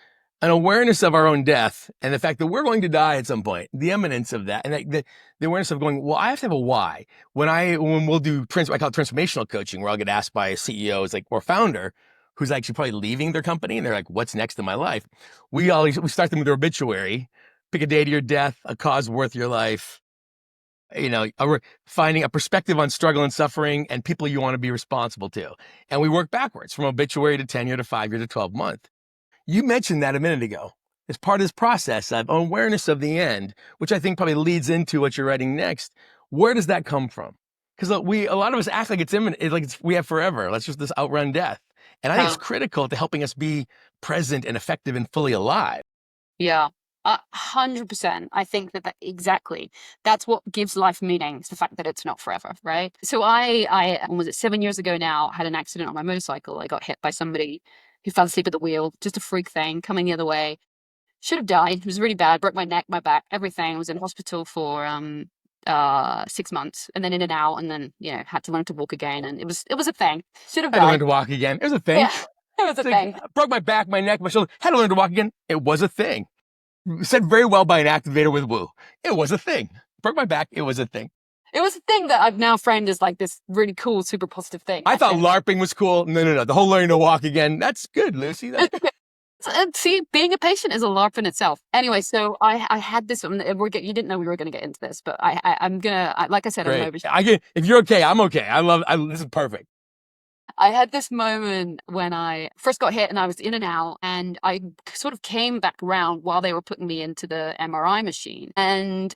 an awareness of our own death and the fact that we're going to die at some point, the imminence of that, and the awareness of going, well, I have to have a why. When we'll do, I call it transformational coaching, where I'll get asked by a CEO, or founder, who's actually probably leaving their company, and they're like, what's next in my life? We start them with their obituary, pick a day to your death, a cause worth your life, finding a perspective on struggle and suffering and people you want to be responsible to. And we work backwards from obituary to 10-year to 5-year to 12-month. You mentioned that a minute ago. As part of this process of awareness of the end, which I think probably leads into what you're writing next. Where does that come from? Because a lot of us act like it's imminent, like we have forever. Let's just outrun death. And I think it's critical to helping us be present and effective and fully alive. Yeah, 100%. I think that exactly. That's what gives life meaning. It's the fact that it's not forever, right? So I was it 7 years ago now, had an accident on my motorcycle. I got hit by somebody who fell asleep at the wheel, just a freak thing, coming the other way. Should have died. It was really bad. Broke my neck, my back, everything. I was in hospital for 6 months, and then in and out, and then had to learn to walk again, and it was a thing. Should have died. Had to learn to walk again. It was a thing. Yeah, it was a thing. Broke my back, my neck, my shoulder. Had to learn to walk again. It was a thing. Said very well by an activator with Woo. It was a thing. Broke my back. It was a thing. It was a thing that I've now framed as like this really cool, super positive thing. I thought LARPing was cool. No. The whole learning to walk again. That's good, Lucy. That's good. See, being a patient is a LARP in itself. Anyway, so I had this. You didn't know we were going to get into this, but I'm gonna. Like I said, Great. I'm over. If you're okay, I'm okay. This is perfect. I had this moment when I first got hit, and I was in and out, and I sort of came back around while they were putting me into the MRI machine, and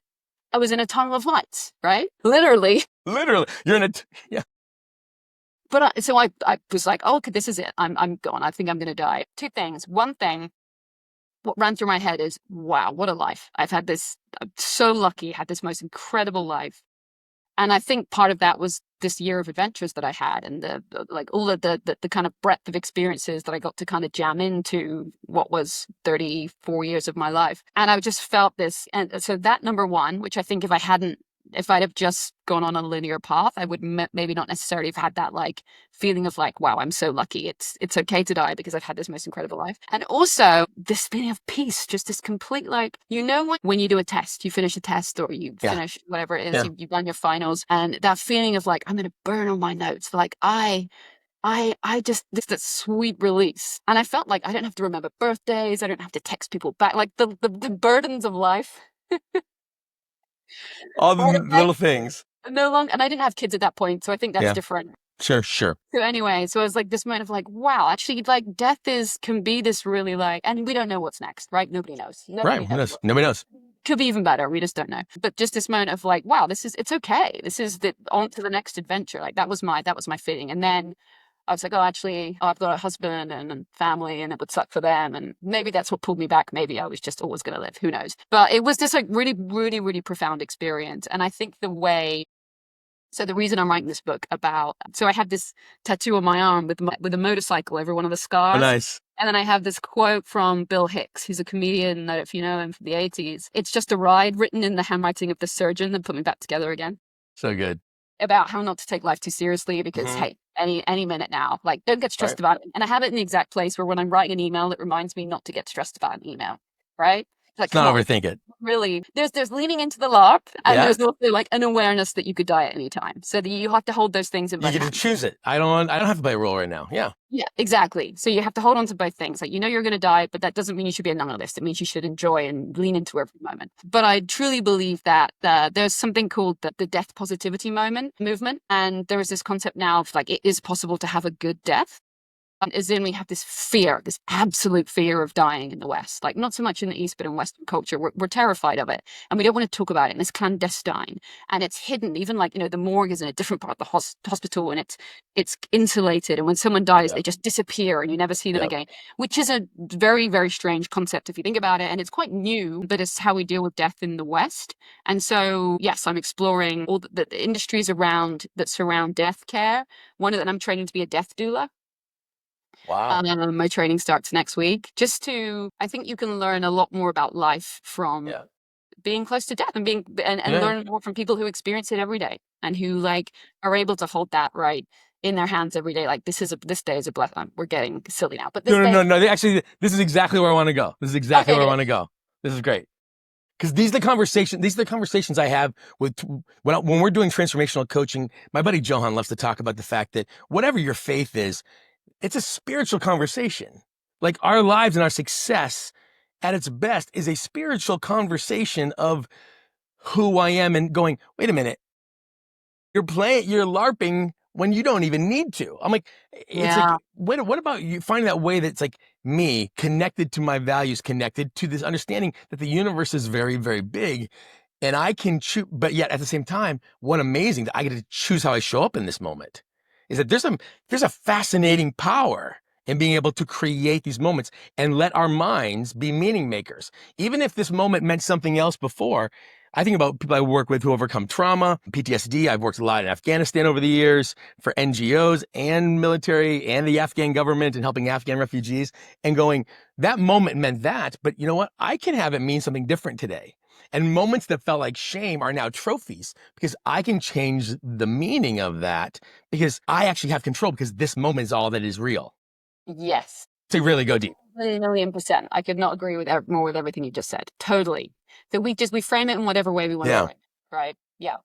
I was in a tunnel of lights, right? Literally. You're in a, yeah. But so I was like, oh, okay, this is it. I'm gone. I think I'm going to die. Two things. One thing, what ran through my head is, wow, what a life. I'm so lucky, had this most incredible life. And I think part of that was this year of adventures that I had, and all of the kind of breadth of experiences that I got to kind of jam into what was 34 years of my life. And I just felt this. And so that number one, which I think if I'd have just gone on a linear path, I would maybe not necessarily have had that like feeling of like, wow, I'm so lucky. It's okay to die because I've had this most incredible life. And also this feeling of peace, just this complete, like, when you do a test, you finish a test, or you finish whatever it is, you've done your finals, and that feeling of like, I'm going to burn all my notes. Like I just, this that sweet release. And I felt like I didn't have to remember birthdays. I didn't have to text people back. Like the burdens of life. All the little things. No longer, and I didn't have kids at that point, so I think that's different. Sure. So anyway, so I was like this moment of like, wow, actually, like death can be this really like, and we don't know what's next, right? Nobody knows. Nobody knows. Could be even better. We just don't know. But just this moment of like, wow, it's okay. This is on to the next adventure. Like that was my feeling. And then I was like, oh, actually, I've got a husband and family, and it would suck for them. And maybe that's what pulled me back. Maybe I was just always going to live. Who knows? But it was this like really, really, really profound experience. And I think so the reason I'm writing this book so I had this tattoo on my arm with a motorcycle over one of the scars. Oh, nice. And then I have this quote from Bill Hicks, who's a comedian that, if you know him, from the 80s. It's just a ride, written in the handwriting of the surgeon, that put me back together again. So good. about how not to take life too seriously because, Mhm. hey, any minute now, like, don't get Right. stressed about it. And I have it in the exact place where when I'm writing an email, it reminds me not to get stressed about an email, right? Like, Let's come not on, overthink it. really. There's leaning into the lark, and Yeah. there's also like an awareness that you could die at any time. So that you have to hold those things in You both get to hands. choose it. I don't have to play a role right now. Yeah. Yeah, exactly. So you have to hold on to both things. Like, you're going to die, but that doesn't mean you should be a nihilist. It means you should enjoy and lean into every moment. But I truly believe that there's something called the death positivity movement. And there is this concept now of like, it is possible to have a good death. As in, we have this fear, this absolute fear of dying in the West. Like, not so much in the East, but in Western culture, we're terrified of it, and we don't want to talk about it. And it's clandestine, and it's hidden. Even like, the morgue is in a different part of the hospital, and it's insulated. And when someone dies, Yeah. they just disappear, and you never see them Yeah. again. Which is a very, very strange concept if you think about it. And it's quite new, but it's how we deal with death in the West. And so, yes, I'm exploring all the industries around that surround death care. One of them, I'm training to be a death doula. Wow. My training starts next week. I think you can learn a lot more about life from Yeah. being close to death and and Yeah. learn more from people who experience it every day and who like are able to hold that right in their hands every day. Like, this day is a blessing. We're getting silly now, but this No, no, day. no, no. Actually, this is exactly where I want to go. This is exactly Okay, where I good. want to go. This is great. Because these are the conversations I have with when we're doing transformational coaching. My buddy Johan loves to talk about the fact that whatever your faith is, it's a spiritual conversation. Like, our lives and our success at its best is a spiritual conversation of who I am and going, wait a minute, you're LARPing when you don't even need to. I'm like, it's Yeah. like, what about you finding that way that's like me, connected to my values, connected to this understanding that the universe is very, very big and I can choose, but yet at the same time, what amazing that I get to choose how I show up in this moment is that there's a fascinating power in being able to create these moments and let our minds be meaning makers. Even if this moment meant something else before, I think about people I work with who overcome trauma, PTSD. I've worked a lot in Afghanistan over the years for NGOs and military and the Afghan government and helping Afghan refugees and going, that moment meant that, but you know what? I can have it mean something different today. And moments that felt like shame are now trophies because I can change the meaning of that because I actually have control because this moment is all that is real. Yes. To really go deep. 1,000,000%. I could not agree with more with everything you just said. Totally. That we frame it in whatever way we want to Yeah. frame it, right? Yeah.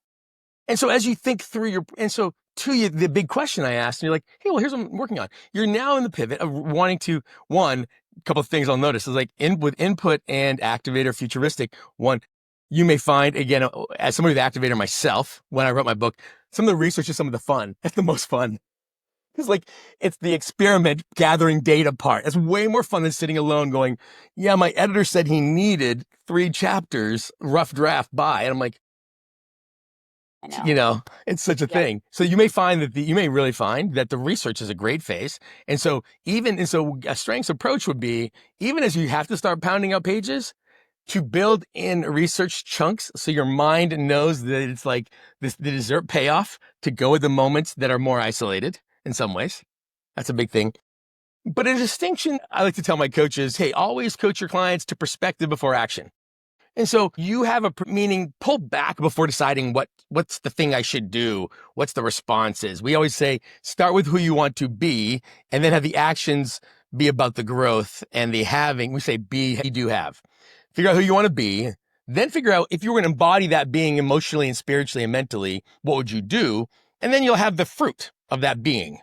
And so as you think through the big question I asked, and you're like, hey, well, here's what I'm working on. You're now in the pivot of wanting to, a couple of things I'll notice is like with input and activator futuristic. One, you may find, again, as somebody with activator myself, when I wrote my book, some of the research is some of the fun. That's the most fun. It's like, it's the experiment gathering data part. It's way more fun than sitting alone going, yeah, my editor said he needed 3 chapters, rough draft by. And I'm like, I know. it's such a Yeah. thing. So you may really find that the research is a great phase. And so a strengths approach would be, even as you have to start pounding out pages, to build in research chunks so your mind knows that it's like the dessert payoff to go with the moments that are more isolated in some ways. That's a big thing. But a distinction I like to tell my coaches, hey, always coach your clients to perspective before action. And so you have meaning, pull back before deciding what's the thing I should do. What's the responses? We always say, start with who you want to be and then have the actions be about the growth and the having. We say, be, you do have. Figure out who you want to be. Then figure out if you were going to embody that being emotionally and spiritually and mentally, what would you do? And then you'll have the fruit of that being,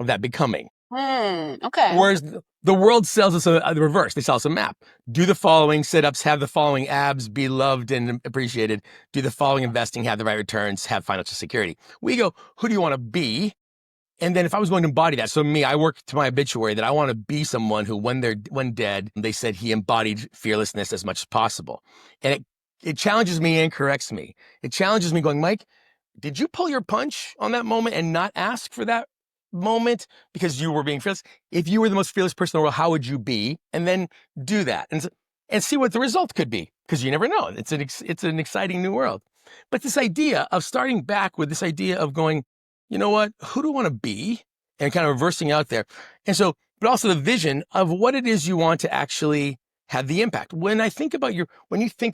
of that becoming. Okay. Whereas the world sells us the reverse. They sell us a map. Do the following sit-ups, have the following abs, be loved and appreciated. Do the following investing, have the right returns, have financial security. We go, who do you want to be? And then if I was going to embody that, so me, I work to my obituary that I want to be someone who, when dead, they said he embodied fearlessness as much as possible. And it challenges me and corrects me. It challenges me going, Mike, did you pull your punch on that moment and not ask for that moment because you were being fearless? If you were the most fearless person in the world, how would you be? And then do that and see what the result could be, because you never know. It's an exciting new world. But this idea of starting back with this idea of going, you know what, who do I want to be? And kind of reversing out there. And so, but also the vision of what it is you want to actually have the impact. When you think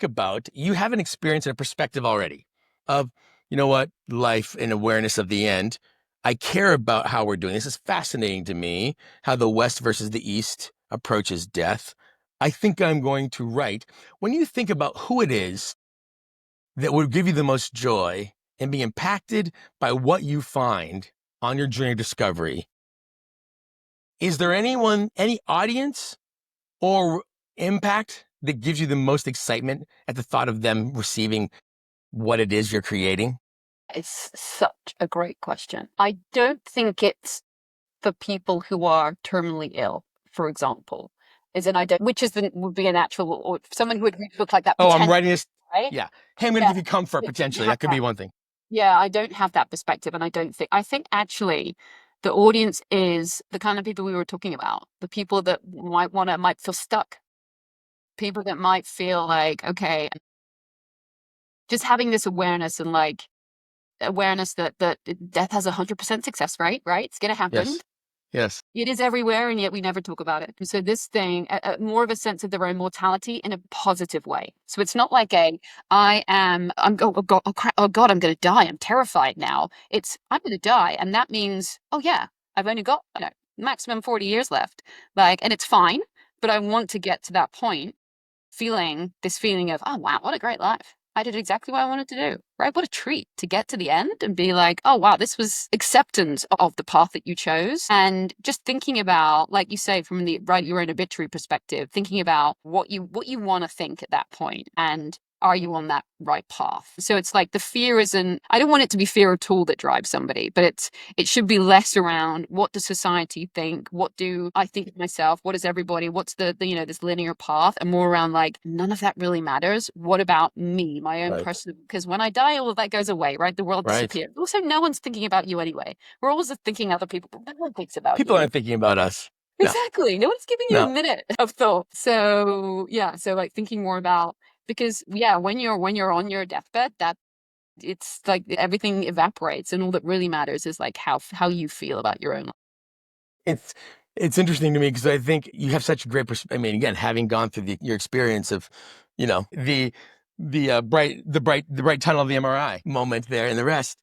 about, you have an experience and a perspective already of you know what, life and awareness of the end. I care about how we're doing. This is fascinating to me, how the West versus the East approaches death. I think I'm going to write. When you think about who it is that would give you the most joy and be impacted by what you find on your journey of discovery, is there anyone, any audience or impact that gives you the most excitement at the thought of them receiving what it is you're creating? It's such a great question. I don't think it's for people who are terminally ill, for example, which would be a natural, or someone who would read a book like that. Oh, I'm writing this. Right? Yeah. Hey, I'm going to give you comfort potentially. That could be one thing. Yeah, I don't have that perspective. And I think actually the audience is the kind of people we were talking about, the people that might feel stuck, people that might feel like, okay, just having this awareness and like awareness that death has 100% success rate, right? It's going to happen. Yes. Yes. It is everywhere, and yet we never talk about it. And so this thing, more of a sense of their own mortality in a positive way. So it's not like oh God, I'm going to die. I'm terrified now. It's, I'm going to die. And that means, oh yeah, I've only got maximum 40 years left. And it's fine, but I want to get to that point feeling of, oh wow, what a great life. I did exactly what I wanted to do, right? What a treat to get to the end and be like, oh, wow, this was acceptance of the path that you chose. And just thinking about, like you say, from your own obituary perspective, thinking about what you want to think at that point, and are you on that right path? So it's like the fear isn't, I don't want it to be fear at all that drives somebody, but it should be less around what does society think? What do I think of myself? What is everybody? What's the this linear path? And more around like, none of that really matters. What about me, my own personal, because when I die, all of that goes away, right? The world disappears. Also, no one's thinking about you anyway. We're always thinking other people, but no one thinks about you. People aren't thinking about us. Exactly. No one's giving you a minute of thought. So yeah, so like thinking more about, because yeah, when you're on your deathbed, that it's like everything evaporates, and all that really matters is like how you feel about your own life. It's interesting to me because I think you have such a great perspective. I mean, again, having gone through your experience of, the bright tunnel of the MRI moment there and the rest.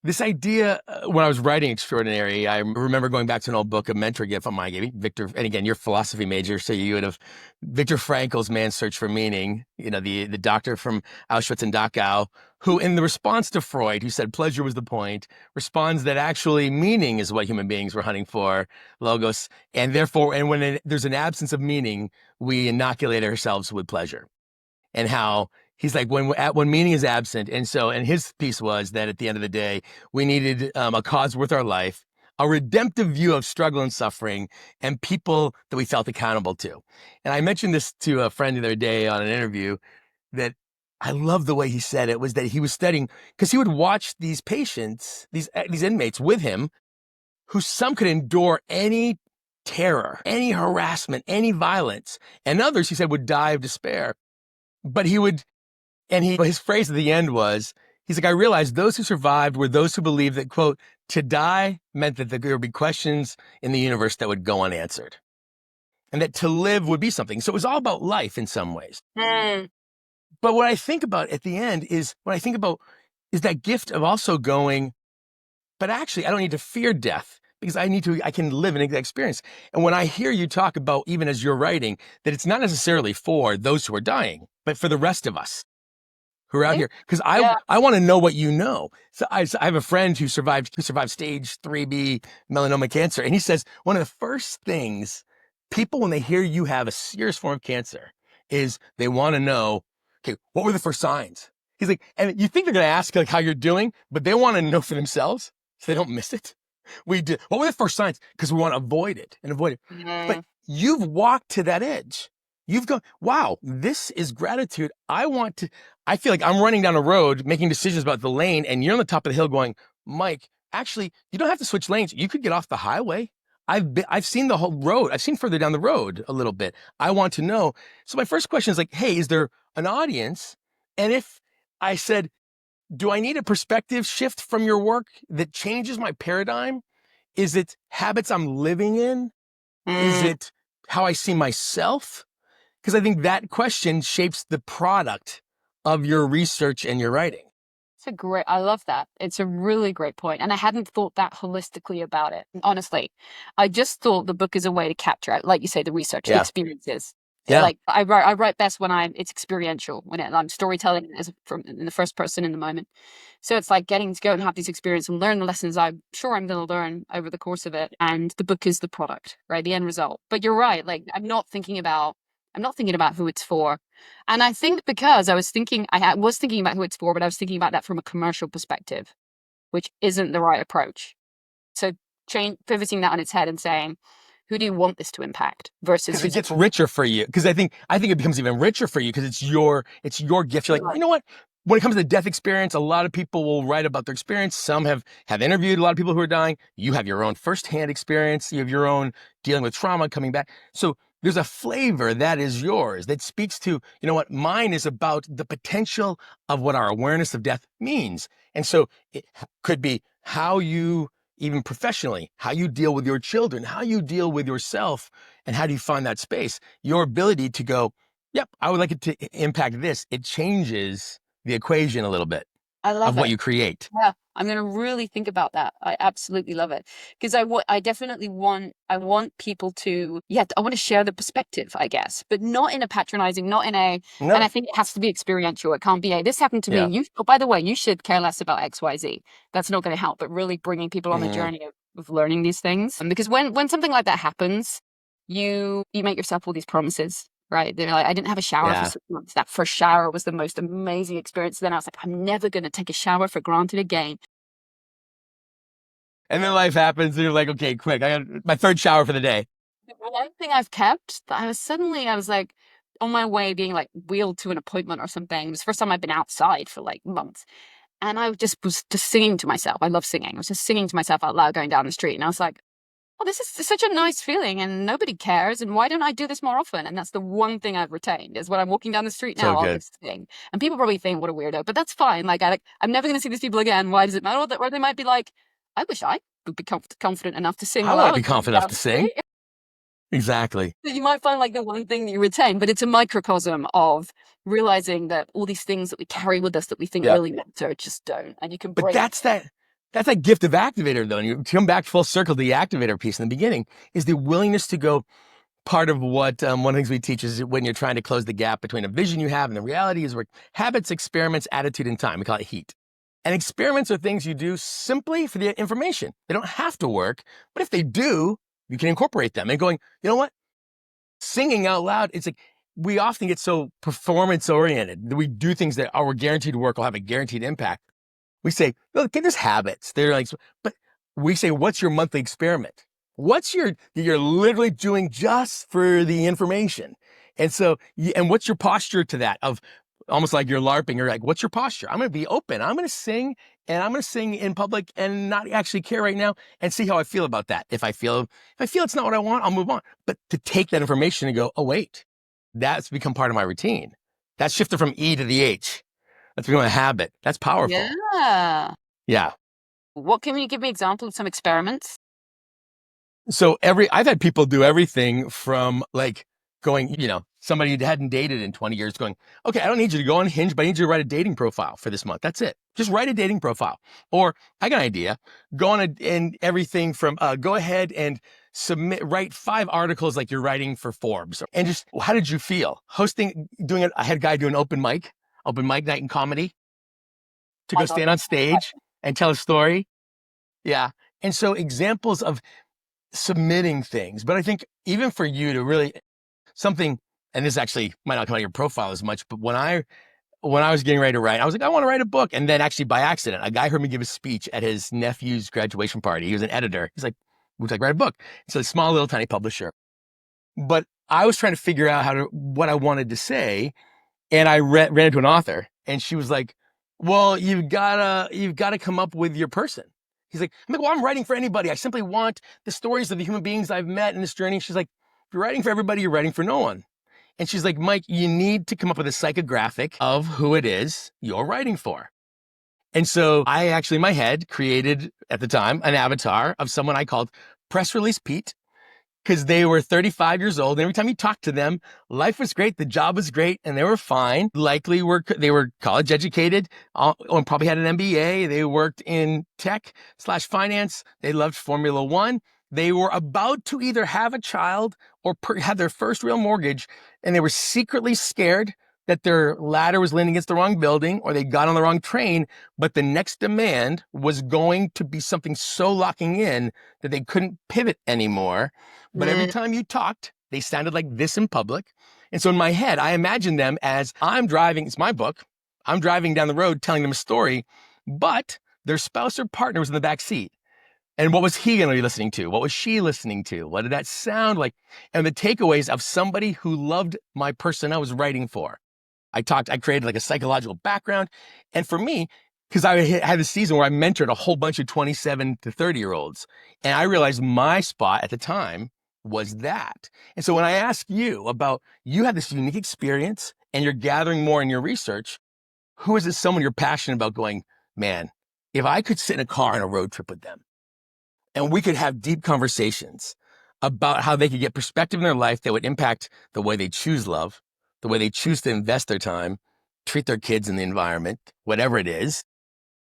This idea, when I was writing Extraordinary, I remember going back to an old book, a mentor gift on my gave me, Victor, and again, you're a philosophy major, so you would have Viktor Frankl's Man's Search for Meaning, the doctor from Auschwitz and Dachau, who in the response to Freud, who said pleasure was the point, responds that actually meaning is what human beings were hunting for, logos, and therefore, and when there's an absence of meaning, we inoculate ourselves with pleasure. And how he's like, when meaning is absent. And his piece was that at the end of the day, we needed a cause worth our life, a redemptive view of struggle and suffering, and people that we felt accountable to. And I mentioned this to a friend the other day on an interview, that I love the way he said it, was that he was studying, because he would watch these patients, these inmates with him, who some could endure any terror, any harassment, any violence, and others, he said, would die of despair. But his phrase at the end was, he's like, I realized those who survived were those who believed that, quote, to die meant that there would be questions in the universe that would go unanswered, and that to live would be something. So it was all about life in some ways. But what I think about at the end is that gift of also going, but actually I don't need to fear death, because I can live in that experience. And when I hear you talk about, even as you're writing, that it's not necessarily for those who are dying, but for the rest of us who are out here. Because I want to know what you know. So I have a friend who survived stage 3B melanoma cancer. And he says, one of the first things people, when they hear you have a serious form of cancer, is they want to know, okay, what were the first signs? He's like, and you think they're going to ask like how you're doing, but they want to know for themselves so they don't miss it. What were the first signs? Because we want to avoid it. But you've walked to that edge. You've gone, wow, this is gratitude. I feel like I'm running down a road, making decisions about the lane, and you're on the top of the hill going, Mike, actually, you don't have to switch lanes. You could get off the highway. I've seen the whole road. I've seen further down the road a little bit. I want to know. So my first question is like, hey, is there an audience? And if I said, do I need a perspective shift from your work that changes my paradigm? Is it habits I'm living in? Is it how I see myself? Because I think that question shapes the product of your research and your writing. I love that. It's a really great point. And I hadn't thought that holistically about it. Honestly, I just thought the book is a way to capture it. Like you say, the research, the Yeah. experiences. Yeah. Like I write best when it's experiential, when I'm storytelling in the first person in the moment. So it's like getting to go and have these experiences and learn the lessons I'm sure I'm going to learn over the course of it. And the book is the product, right? The end result. But you're right. Like I'm not thinking about who it's for. And I think because I was thinking about who it's for, but I was thinking about that from a commercial perspective, which isn't the right approach. So pivoting that on its head and saying, who do you want this to impact versus Because it gets richer for you. Because I think it becomes even richer for you because it's your gift. You're like, you know what? When it comes to the death experience, a lot of people will write about their experience. Some have interviewed a lot of people who are dying. You have your own firsthand experience. You have your own dealing with trauma, coming back. So there's a flavor that is yours that speaks to, you know what? Mine is about the potential of what our awareness of death means. And so it could be how you, even professionally, how you deal with your children, how you deal with yourself, and how do you find that space? Your ability to go, yep, I would like it to impact this. It changes the equation a little bit I love of what it. you create. Yeah, I'm going to really think about that. I absolutely love it because I definitely want people to, I want to share the perspective, I guess, but not in a patronizing, not in a, No. and I think it has to be experiential. It can't be this happened to me. Yeah. Oh, by the way, you should care less about X, Y, Z. That's not going to help, but really bringing people on the journey of learning these things. And because when something like that happens, you make yourself all these promises. Right. They're like, I didn't have a shower for 6 months. That first shower was the most amazing experience. Then I was like, I'm never going to take a shower for granted again. And then life happens and you're like, okay, quick, I got my third shower for the day. One thing I've kept, I was like on my way being like wheeled to an appointment or something. It was the first time I'd been outside for like months. And I was just singing to myself. I love singing. I was just singing to myself out loud going down the street. And I was like, oh, this is such a nice feeling and nobody cares. And why don't I do this more often? And that's the one thing I've retained is when I'm walking down the street now, I'll just sing. And people probably think, what a weirdo, but that's fine. Like, I'm never going to see these people again. Why does it matter? Or they might be like, I wish I would be confident enough to sing. I want to be confident enough to sing. Exactly. So you might find like the one thing that you retain, but it's a microcosm of realizing that all these things that we carry with us that we think really matter just don't. And you can break. But that's that gift of Activator, though. And you come back full circle to the Activator piece in the beginning is the willingness to go. Part of what one of the things we teach is when you're trying to close the gap between a vision you have and the reality is where habits, experiments, attitude, and time. We call it HEAT. And experiments are things you do simply for the information. They don't have to work, but if they do, you can incorporate them. And going, you know what? Singing out loud, it's like we often get so performance oriented that we do things that are guaranteed to work, will have a guaranteed impact. We say, look, there's habits. They're like, but we say, what's your monthly experiment? You're literally doing just for the information. And so, and what's your posture to that of almost like you're LARPing? You're like, what's your posture? I'm going to be open. I'm going to sing and I'm going to sing in public and not actually care right now and see how I feel about that. If I feel it's not what I want, I'll move on. But to take that information and go, oh, wait, that's become part of my routine. That's shifted from E to the H. That's become a habit. That's powerful. Yeah. Yeah. What can you give me example of some experiments? So I've had people do everything from like going, somebody who hadn't dated in 20 years going, okay, I don't need you to go on Hinge, but I need you to write a dating profile for this month. That's it. Just write a dating profile. Or I got an idea. Go on and everything from go ahead and write 5 articles like you're writing for Forbes. And just, how did you feel? I had a guy do an open mic night in comedy to go stand on stage and tell a story. Yeah. And so examples of submitting things. But I think even for you to really something, and this actually might not come out of your profile as much, but when I was getting ready to write, I was like, I want to write a book. And then actually by accident, a guy heard me give a speech at his nephew's graduation party. He was an editor. He's like, would you like to write a book? It's a small little tiny publisher. But I was trying to figure out what I wanted to say. And I ran into an author and she was like, well, you've gotta come up with your person. I'm like, well, I'm writing for anybody. I simply want the stories of the human beings I've met in this journey. She's like, if you're writing for everybody, you're writing for no one. And she's like, Mike, you need to come up with a psychographic of who it is you're writing for. And so I actually, in my head, created at the time an avatar of someone I called Press Release Pete. because they were 35 years old. And every time you talked to them, life was great, the job was great, and they were fine. Likely they were college educated, and probably had an MBA. They worked in tech/finance. They loved Formula One. They were about to either have a child or have their first real mortgage, and they were secretly scared that their ladder was leaning against the wrong building or they got on the wrong train, but the next demand was going to be something so locking in that they couldn't pivot anymore. But every time you talked, they sounded like this in public. And so in my head, I imagined them as I'm driving, it's my book, I'm driving down the road telling them a story, but their spouse or partner was in the back seat. And what was he going to be listening to? What was she listening to? What did that sound like? And the takeaways of somebody who loved my person I was writing for. I created like a psychological background. And for me, because I had a season where I mentored a whole bunch of 27 to 30-year-olds, and I realized my spot at the time was that. And so when I ask you about, you had this unique experience and you're gathering more in your research, who is it someone you're passionate about going, man, if I could sit in a car on a road trip with them and we could have deep conversations about how they could get perspective in their life that would impact the way they choose love, the way they choose to invest their time, treat their kids in the environment, whatever it is.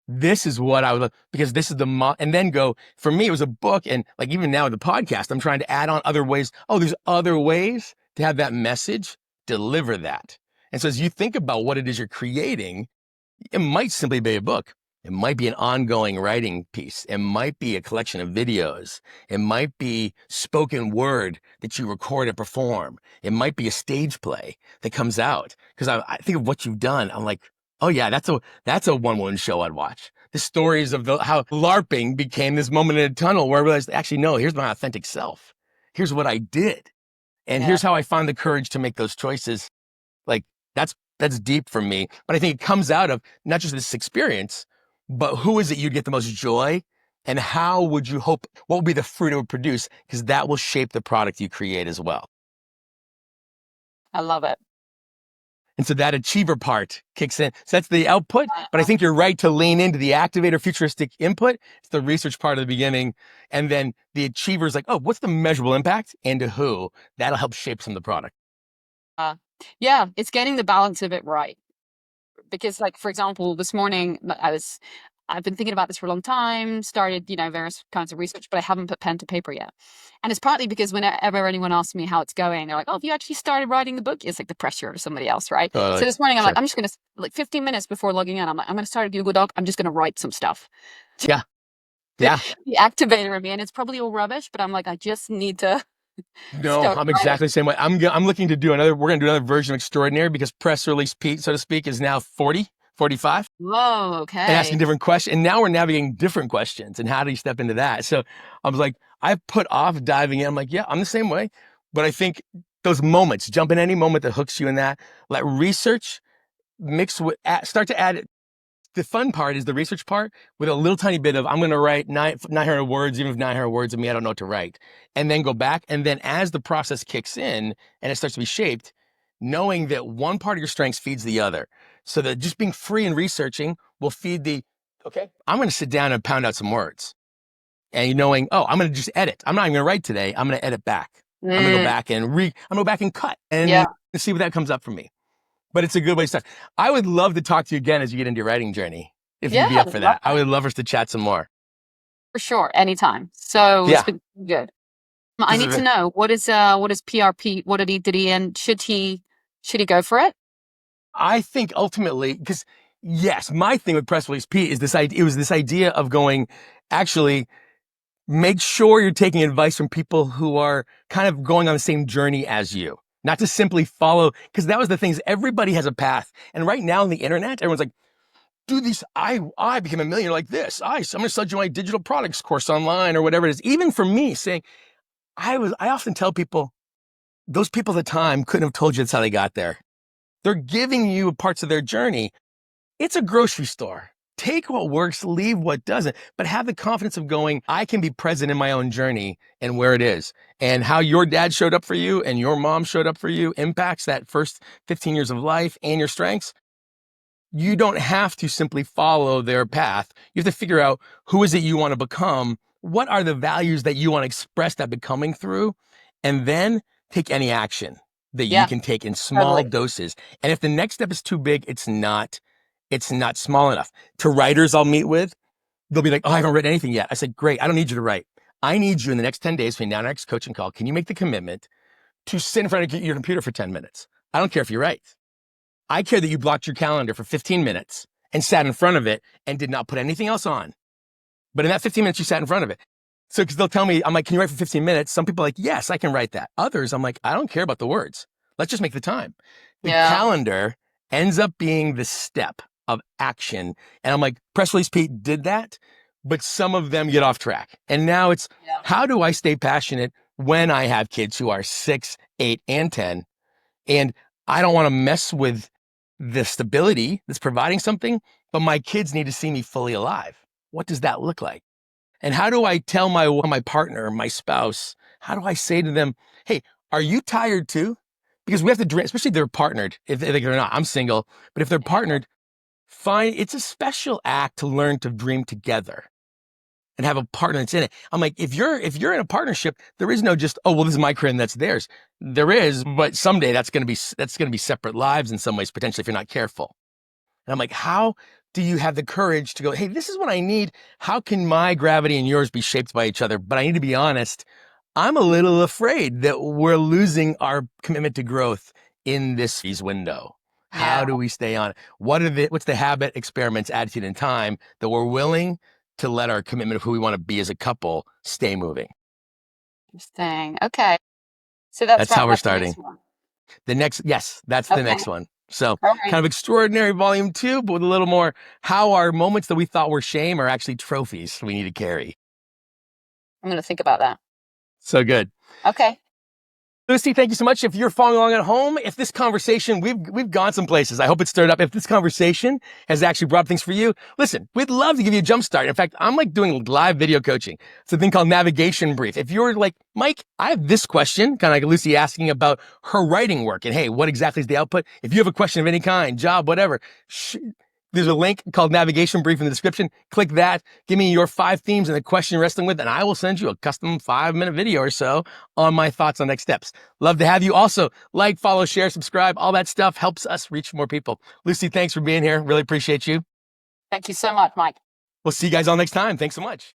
This is what I would, because this is and then go, for me, it was a book. And like, even now with the podcast, I'm trying to add on other ways. Oh, there's other ways to have that message, deliver that. And so as you think about what it is you're creating, it might simply be a book. It might be an ongoing writing piece. It might be a collection of videos. It might be spoken word that you record and perform. It might be a stage play that comes out. Because I think of what you've done. I'm like, oh yeah, that's a one-woman show I'd watch. The stories of how LARPing became this moment in a tunnel where I realized, actually, no, here's my authentic self. Here's what I did. And here's how I found the courage to make those choices. Like, that's deep for me. But I think it comes out of not just this experience, but who is it you'd get the most joy, and how would you hope, what would be the fruit it would produce? Because that will shape the product you create as well. I love it. And so that achiever part kicks in. So that's the output, but I think you're right to lean into the activator futuristic input. It's the research part of the beginning. And then the achiever is like, oh, what's the measurable impact and to who? That'll help shape some of the product. Yeah, it's getting the balance of it right. Because, like, for example, this morning I've been thinking about this for a long time, started, various kinds of research, but I haven't put pen to paper yet. And it's partly because whenever anyone asks me how it's going, they're like, oh, have you actually started writing the book? It's like the pressure of somebody else, right? So this morning I'm like, I'm just going to, like 15 minutes before logging in, I'm like, I'm going to start a Google Doc. I'm just going to write some stuff. Yeah. The activator of me, and it's probably all rubbish, but I'm like, I just need to. No, I'm exactly the same way. I'm looking to do we're going to do another version of Extraordinary, because press release Pete, so to speak, is now 40, 45. Whoa, okay. And asking different questions. And now we're navigating different questions. And how do you step into that? So I was like, I put off diving in. I'm like, yeah, I'm the same way. But I think those moments, jump in any moment that hooks you in that, let research mix with, start to add it. The fun part is the research part with a little tiny bit of, I'm going to write 900 words, even if 900 words of me, I don't know what to write. And then go back. And then as the process kicks in and it starts to be shaped, knowing that one part of your strengths feeds the other. So that just being free and researching will feed okay, I'm going to sit down and pound out some words. And knowing, oh, I'm going to just edit. I'm not even going to write today. I'm going to edit back. I'm going to go back and I'm going to go back and cut and see what that comes up for me. But it's a good way to start. I would love to talk to you again as you get into your writing journey, if you'd be up for that. I would love us to chat some more. For sure, anytime. So it's been good. I need to know, what is PRP? What did he and should he go for it? I think ultimately, because yes, my thing with press release Pete is it was this idea of going, actually, make sure you're taking advice from people who are kind of going on the same journey as you. Not to simply follow, because that was the thing, is everybody has a path. And right now on the internet, everyone's like, do these, I became a millionaire like this. I'm going to sell you my digital products course online or whatever it is. Even for me saying, I often tell people, those people at the time couldn't have told you that's how they got there. They're giving you parts of their journey. It's a grocery store. Take what works, leave what doesn't, but have the confidence of going, I can be present in my own journey and where it is. And how your dad showed up for you and your mom showed up for you impacts that first 15 years of life and your strengths. You don't have to simply follow their path. You have to figure out, who is it you want to become? What are the values that you want to express that becoming through? and then take any action that Yeah, you can take in small totally. doses. And if the next step is too big, it's not small enough. To writers I'll meet with, they'll be like, oh, I haven't written anything yet. I said, great. I don't need you to write. I need you in the next 10 days between now and our next coaching call. Can you make the commitment to sit in front of your computer for 10 minutes? I don't care if you write. I care that you blocked your calendar for 15 minutes and sat in front of it and did not put anything else on. But in that 15 minutes, you sat in front of it. So, because they'll tell me, I'm like, can you write for 15 minutes? Some people are like, yes, I can write that. Others, I'm like, I don't care about the words. Let's just make the time. The calendar ends up being the step of action. And I'm like, Press Release Pete did that, but some of them get off track. And now it's, how do I stay passionate when I have kids who are 6, 8, and 10? And I don't want to mess with the stability that's providing something, but my kids need to see me fully alive. What does that look like? And how do I tell my partner, my spouse, how do I say to them, hey, are you tired too? Because we have to dream, especially if they're partnered. If they're not, I'm single, but if they're partnered, fine. It's a special act to learn to dream together and have a partner that's in it. I'm like, if you're in a partnership, there is no just, oh, well, this is my career and that's theirs. There is, but someday that's going to be separate lives in some ways, potentially, if you're not careful. And I'm like, how do you have the courage to go, hey, this is what I need. How can my gravity and yours be shaped by each other? But I need to be honest. I'm a little afraid that we're losing our commitment to growth in this window. How do we stay on it? What's the habit, experiments, attitude, and time that we're willing to let our commitment of who we want to be as a couple stay moving? Interesting. Okay. So that's how we're starting. The next one. So kind of extraordinary volume 2, but with a little more, how our moments that we thought were shame are actually trophies we need to carry. I'm going to think about that. So good. Okay. Lucy, thank you so much. If you're following along at home, if this conversation, we've gone some places. I hope it stirred up. If this conversation has actually brought things for you, listen, we'd love to give you a jump start. In fact, I'm like doing live video coaching. It's a thing called navigation brief. If you're like, Mike, I have this question, kind of like Lucy asking about her writing work and hey, what exactly is the output? If you have a question of any kind, job, whatever, there's a link called Navigation Brief in the description. Click that. Give me your 5 themes and the question you're wrestling with, and I will send you a custom 5-minute video or so on my thoughts on next steps. Love to have you. Also, like, follow, share, subscribe. All that stuff helps us reach more people. Lucy, thanks for being here. Really appreciate you. Thank you so much, Mike. We'll see you guys all next time. Thanks so much.